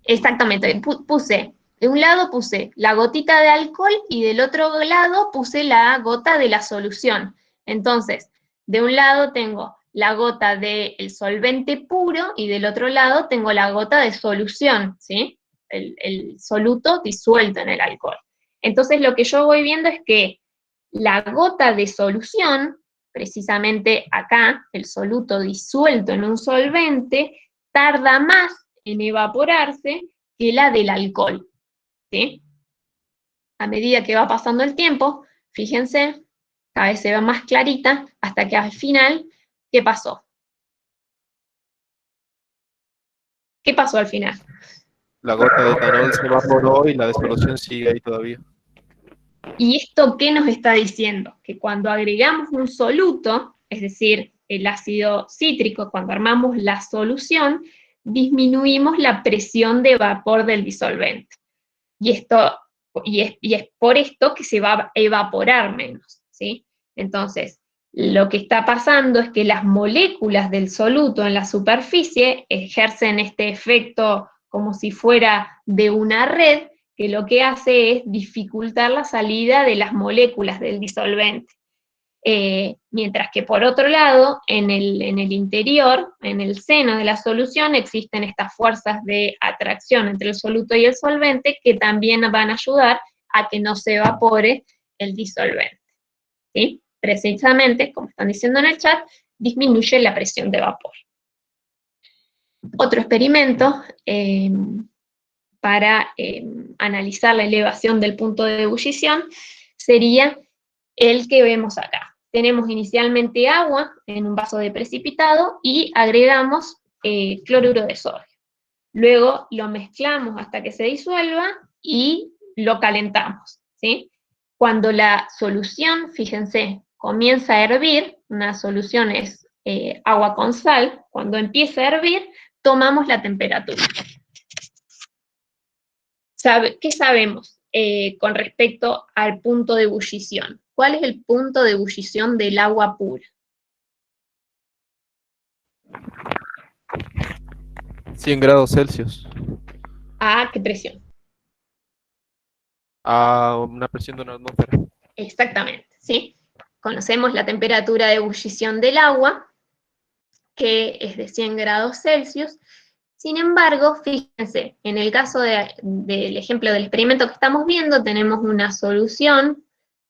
Exactamente, de un lado puse la gotita de alcohol y del otro lado puse la gota de la solución. Entonces, de un lado tengo la gota del solvente puro y del otro lado tengo la gota de solución, ¿sí? El soluto disuelto en el alcohol. Entonces, lo que yo voy viendo es que la gota de solución, precisamente acá, el soluto disuelto en un solvente, tarda más en evaporarse que la del alcohol, ¿sí? A medida que va pasando el tiempo, fíjense, cada vez se ve más clarita, hasta que al final, ¿qué pasó? ¿Qué pasó al final? La gota de etanol se evaporó y la de solución sigue ahí todavía. ¿Y esto qué nos está diciendo? Que cuando agregamos un soluto, es decir, el ácido cítrico, cuando armamos la solución, disminuimos la presión de vapor del disolvente. Y es por esto que se va a evaporar menos, ¿sí? Entonces, lo que está pasando es que las moléculas del soluto en la superficie ejercen este efecto como si fuera de una red, que lo que hace es dificultar la salida de las moléculas del disolvente. Mientras que por otro lado, en el interior, en el seno de la solución, existen estas fuerzas de atracción entre el soluto y el solvente que también van a ayudar a que no se evapore el disolvente, ¿sí? Precisamente, como están diciendo en el chat, disminuye la presión de vapor. Otro experimento para analizar la elevación del punto de ebullición sería el que vemos acá. Tenemos inicialmente agua en un vaso de precipitado y agregamos cloruro de sodio. Luego lo mezclamos hasta que se disuelva y lo calentamos, ¿sí? Cuando la solución, fíjense, comienza a hervir, una solución es agua con sal, cuando empieza a hervir, tomamos la temperatura. ¿Qué sabemos con respecto al punto de ebullición? ¿Cuál es el punto de ebullición del agua pura? 100 grados Celsius. ¿A qué presión? A una presión de una atmósfera. Exactamente, ¿sí? Conocemos la temperatura de ebullición del agua, que es de 100 grados Celsius. Sin embargo, fíjense, en el caso del ejemplo del experimento que estamos viendo, tenemos una solución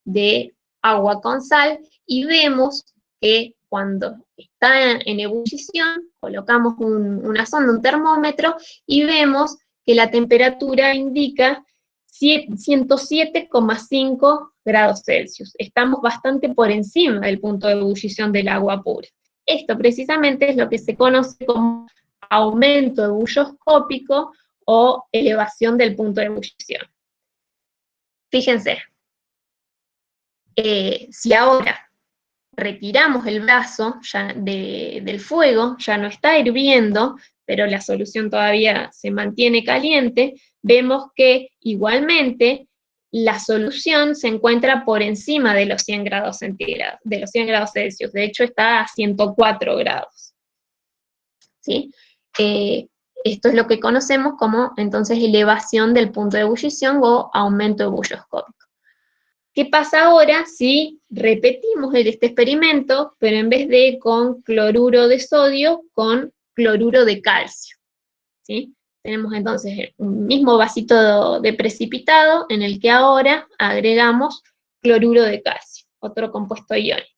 de agua con sal y vemos que cuando está en ebullición, colocamos una sonda, un termómetro, y vemos que la temperatura indica 107,5 grados Celsius. Estamos bastante por encima del punto de ebullición del agua pura. Esto precisamente es lo que se conoce como aumento ebulloscópico o elevación del punto de ebullición. Fíjense, si ahora retiramos el brazo del fuego, ya no está hirviendo, pero la solución todavía se mantiene caliente, vemos que igualmente la solución se encuentra por encima de los 100 grados centígrados, de los 100 grados Celsius, de hecho está a 104 grados. ¿Sí? Esto es lo que conocemos como entonces elevación del punto de ebullición o aumento ebulloscópico. ¿Qué pasa ahora si repetimos este experimento, pero en vez de con cloruro de sodio, con cloruro de calcio? ¿Sí? Tenemos entonces un mismo vasito de precipitado en el que ahora agregamos cloruro de calcio, otro compuesto iónico,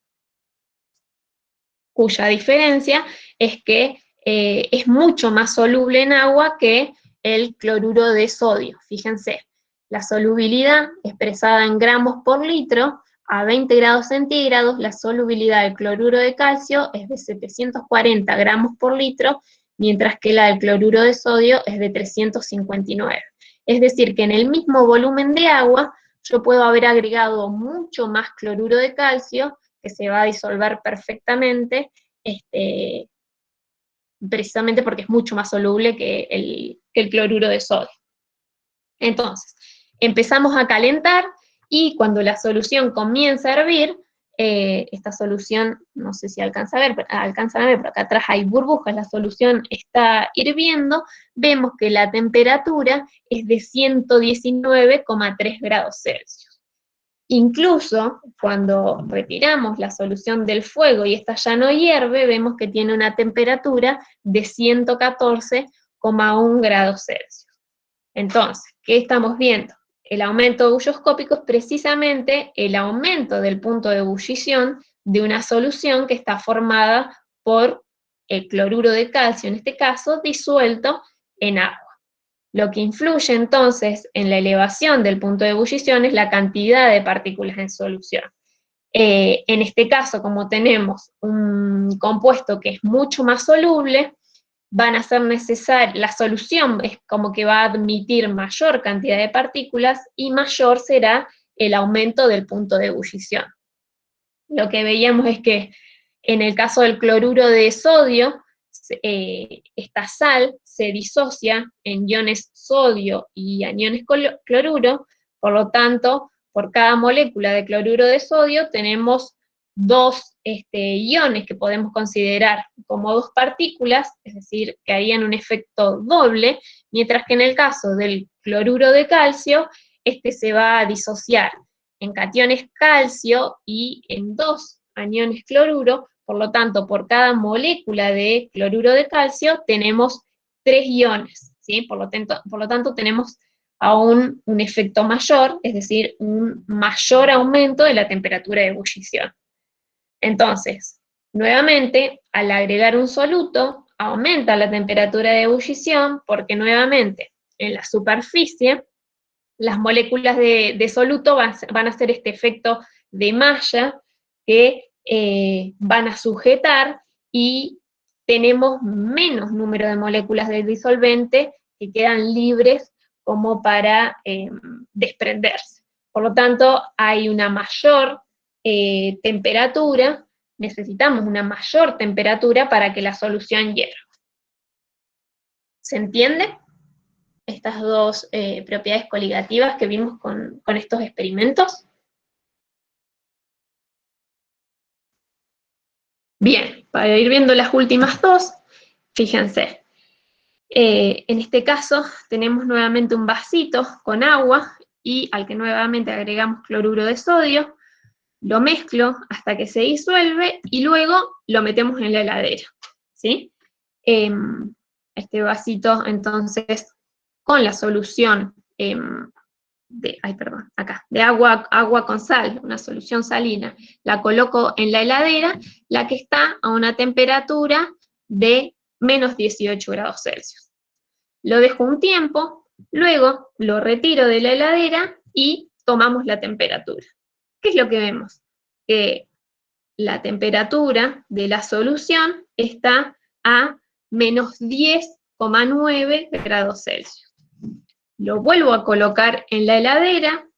cuya diferencia es que es mucho más soluble en agua que el cloruro de sodio. Fíjense, la solubilidad expresada en gramos por litro, a 20 grados centígrados, la solubilidad del cloruro de calcio es de 740 gramos por litro, mientras que la del cloruro de sodio es de 359. Es decir, que en el mismo volumen de agua yo puedo haber agregado mucho más cloruro de calcio, que se va a disolver perfectamente, precisamente porque es mucho más soluble que el cloruro de sodio. Entonces, empezamos a calentar y cuando la solución comienza a hervir, esta solución, no sé si alcanzan a ver, pero acá atrás hay burbujas, la solución está hirviendo, vemos que la temperatura es de 119,3 grados Celsius. Incluso cuando retiramos la solución del fuego y esta ya no hierve, vemos que tiene una temperatura de 114,1 grados Celsius. Entonces, ¿qué estamos viendo? El aumento ebulloscópico es precisamente el aumento del punto de ebullición de una solución que está formada por el cloruro de calcio, en este caso, disuelto en agua. Lo que influye entonces en la elevación del punto de ebullición es la cantidad de partículas en solución. En este caso, como tenemos un compuesto que es mucho más soluble, van a ser necesarias, la solución es como que va a admitir mayor cantidad de partículas y mayor será el aumento del punto de ebullición. Lo que veíamos es que en el caso del cloruro de sodio, esta sal se disocia en iones sodio y aniones cloruro, por lo tanto, por cada molécula de cloruro de sodio tenemos dos iones que podemos considerar como dos partículas, es decir, que harían un efecto doble, mientras que en el caso del cloruro de calcio, se va a disociar en cationes calcio y en dos aniones cloruro, por lo tanto, por cada molécula de cloruro de calcio tenemos 3 iones, ¿sí? Por lo tanto tenemos aún un efecto mayor, es decir, un mayor aumento de la temperatura de ebullición. Entonces, nuevamente, al agregar un soluto, aumenta la temperatura de ebullición porque nuevamente en la superficie las moléculas de soluto van a hacer este efecto de malla que van a sujetar y tenemos menos número de moléculas de disolvente que quedan libres como para desprenderse. Por lo tanto, hay una mayor temperatura, necesitamos una mayor temperatura para que la solución hierva. ¿Se entiende? Estas dos propiedades coligativas que vimos con estos experimentos. Bien, para ir viendo las últimas dos, fíjense. En este caso tenemos nuevamente un vasito con agua y al que nuevamente agregamos cloruro de sodio, lo mezclo hasta que se disuelve y luego lo metemos en la heladera, ¿sí? Este vasito entonces con la solución de agua con sal, una solución salina, la coloco en la heladera, la que está a una temperatura de menos 18 grados Celsius. Lo dejo un tiempo, luego lo retiro de la heladera y tomamos la temperatura. ¿Qué es lo que vemos? Que la temperatura de la solución está a menos 10,9 grados Celsius. Lo vuelvo a colocar en la heladera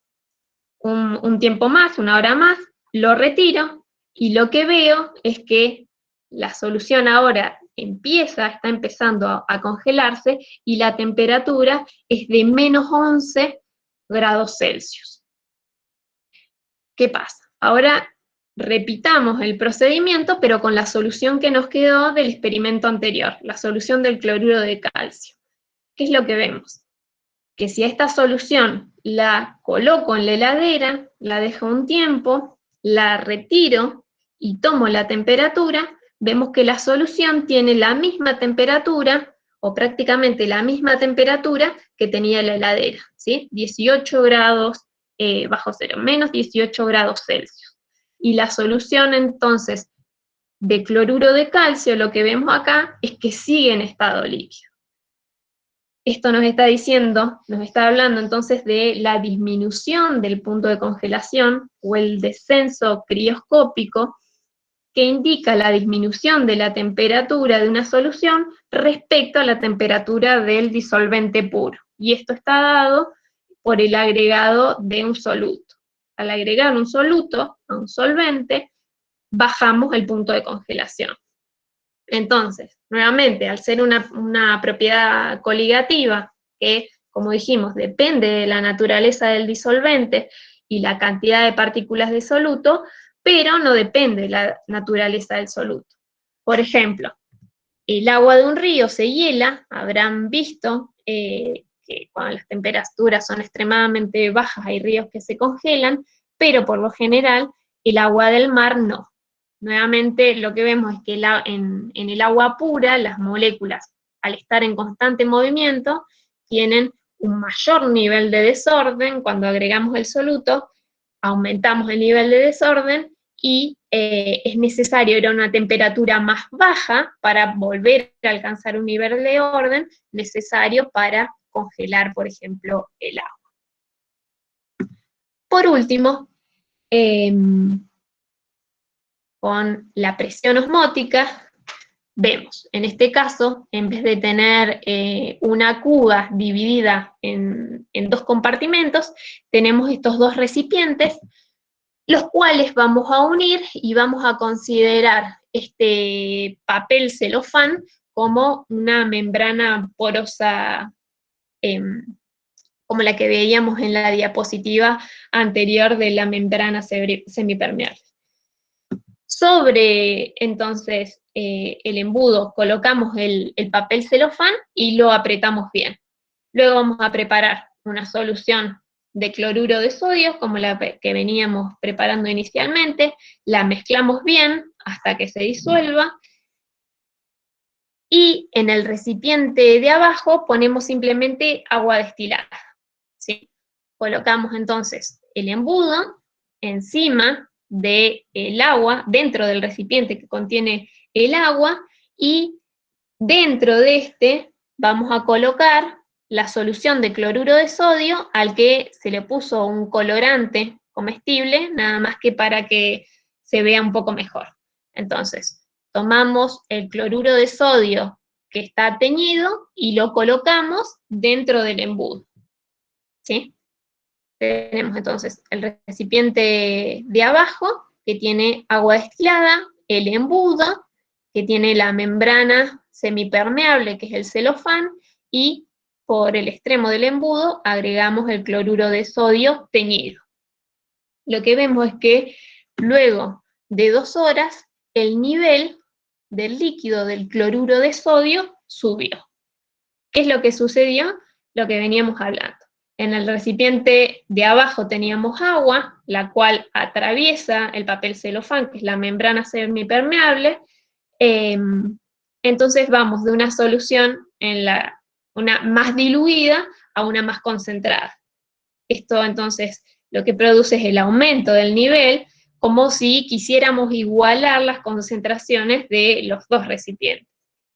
un tiempo más, una hora más, lo retiro y lo que veo es que la solución ahora está empezando a congelarse y la temperatura es de menos 11 grados Celsius. ¿Qué pasa? Ahora repitamos el procedimiento, pero con la solución que nos quedó del experimento anterior, la solución del cloruro de calcio. ¿Qué es lo que vemos? Que si esta solución la coloco en la heladera, la dejo un tiempo, la retiro y tomo la temperatura, vemos que la solución tiene la misma temperatura, o prácticamente la misma temperatura que tenía la heladera, ¿sí? 18 grados bajo cero, menos 18 grados Celsius. Y la solución entonces de cloruro de calcio, lo que vemos acá, es que sigue en estado líquido. Esto nos está diciendo, nos está hablando entonces de la disminución del punto de congelación, o el descenso crioscópico, que indica la disminución de la temperatura de una solución respecto a la temperatura del disolvente puro. Y esto está dado por el agregado de un soluto. Al agregar un soluto a un solvente, bajamos el punto de congelación. Entonces, nuevamente, al ser una propiedad coligativa, que, como dijimos, depende de la naturaleza del disolvente y la cantidad de partículas de soluto, pero no depende de la naturaleza del soluto. Por ejemplo, el agua de un río se hiela, habrán visto que cuando las temperaturas son extremadamente bajas hay ríos que se congelan, pero por lo general el agua del mar no. Nuevamente lo que vemos es que en el agua pura las moléculas, al estar en constante movimiento, tienen un mayor nivel de desorden. Cuando agregamos el soluto, aumentamos el nivel de desorden y es necesario ir a una temperatura más baja para volver a alcanzar un nivel de orden necesario para congelar, por ejemplo, el agua. Por último, con la presión osmótica, vemos, en este caso, en vez de tener una cuba dividida en dos compartimentos, tenemos estos dos recipientes, los cuales vamos a unir y vamos a considerar este papel celofán como una membrana porosa, como la que veíamos en la diapositiva anterior de la membrana semipermeable. Sobre, entonces, el embudo colocamos el papel celofán y lo apretamos bien. Luego vamos a preparar una solución de cloruro de sodio, como la que veníamos preparando inicialmente, la mezclamos bien hasta que se disuelva, y en el recipiente de abajo ponemos simplemente agua destilada, ¿sí? Colocamos entonces el embudo encima del agua, dentro del recipiente que contiene el agua, y dentro de este vamos a colocar la solución de cloruro de sodio, al que se le puso un colorante comestible, nada más que para que se vea un poco mejor. Entonces, tomamos el cloruro de sodio que está teñido y lo colocamos dentro del embudo, ¿sí? Tenemos entonces el recipiente de abajo, que tiene agua destilada, el embudo, que tiene la membrana semipermeable, que es el celofán, y por el extremo del embudo agregamos el cloruro de sodio teñido. Lo que vemos es que luego de 2 horas, el nivel del líquido del cloruro de sodio subió. ¿Qué es lo que sucedió? Lo que veníamos hablando. En el recipiente de abajo teníamos agua, la cual atraviesa el papel celofán, que es la membrana semipermeable. Entonces vamos de una solución una más diluida a una más concentrada. Esto entonces lo que produce es el aumento del nivel, como si quisiéramos igualar las concentraciones de los dos recipientes.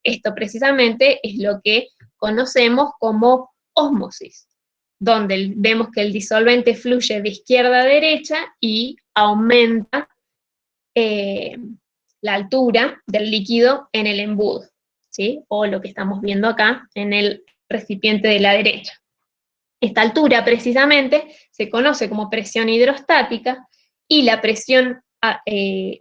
Esto precisamente es lo que conocemos como ósmosis, donde vemos que el disolvente fluye de izquierda a derecha y aumenta la altura del líquido en el embudo, ¿sí? O lo que estamos viendo acá en el recipiente de la derecha. Esta altura precisamente se conoce como presión hidrostática y la presión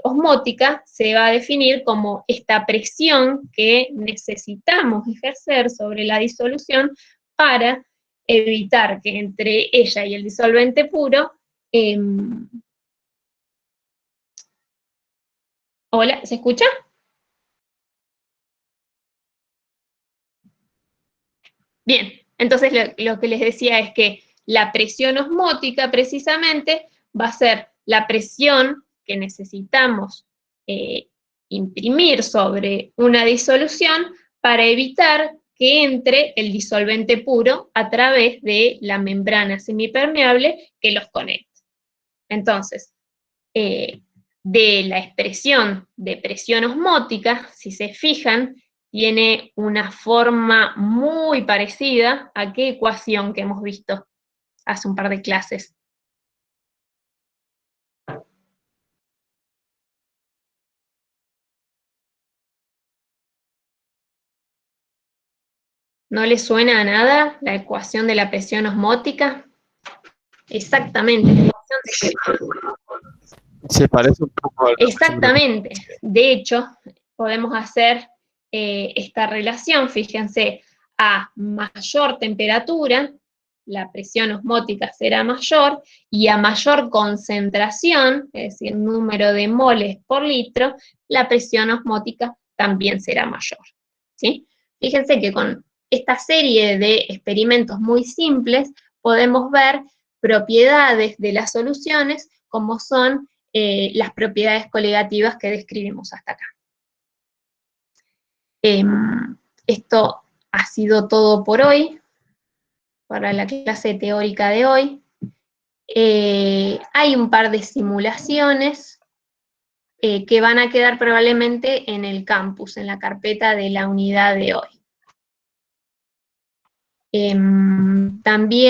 osmótica se va a definir como esta presión que necesitamos ejercer sobre la disolución para evitar que entre ella y el disolvente puro ¿Hola? ¿Se escucha? Bien, entonces lo que les decía es que la presión osmótica precisamente va a ser la presión que necesitamos imprimir sobre una disolución para evitar que entre el disolvente puro a través de la membrana semipermeable que los conecta. Entonces, de la expresión de presión osmótica, si se fijan, tiene una forma muy parecida a qué ecuación que hemos visto hace un par de clases. ¿No les suena a nada la ecuación de la presión osmótica? Exactamente, la ecuación de Se parece un poco al... Exactamente. De hecho, podemos hacer esta relación, fíjense, a mayor temperatura, la presión osmótica será mayor, y a mayor concentración, es decir, número de moles por litro, la presión osmótica también será mayor, ¿sí? Fíjense que con esta serie de experimentos muy simples podemos ver propiedades de las soluciones como son las propiedades coligativas que describimos hasta acá. Esto ha sido todo por hoy, para la clase teórica de hoy. Hay un par de simulaciones que van a quedar probablemente en el campus, en la carpeta de la unidad de hoy. También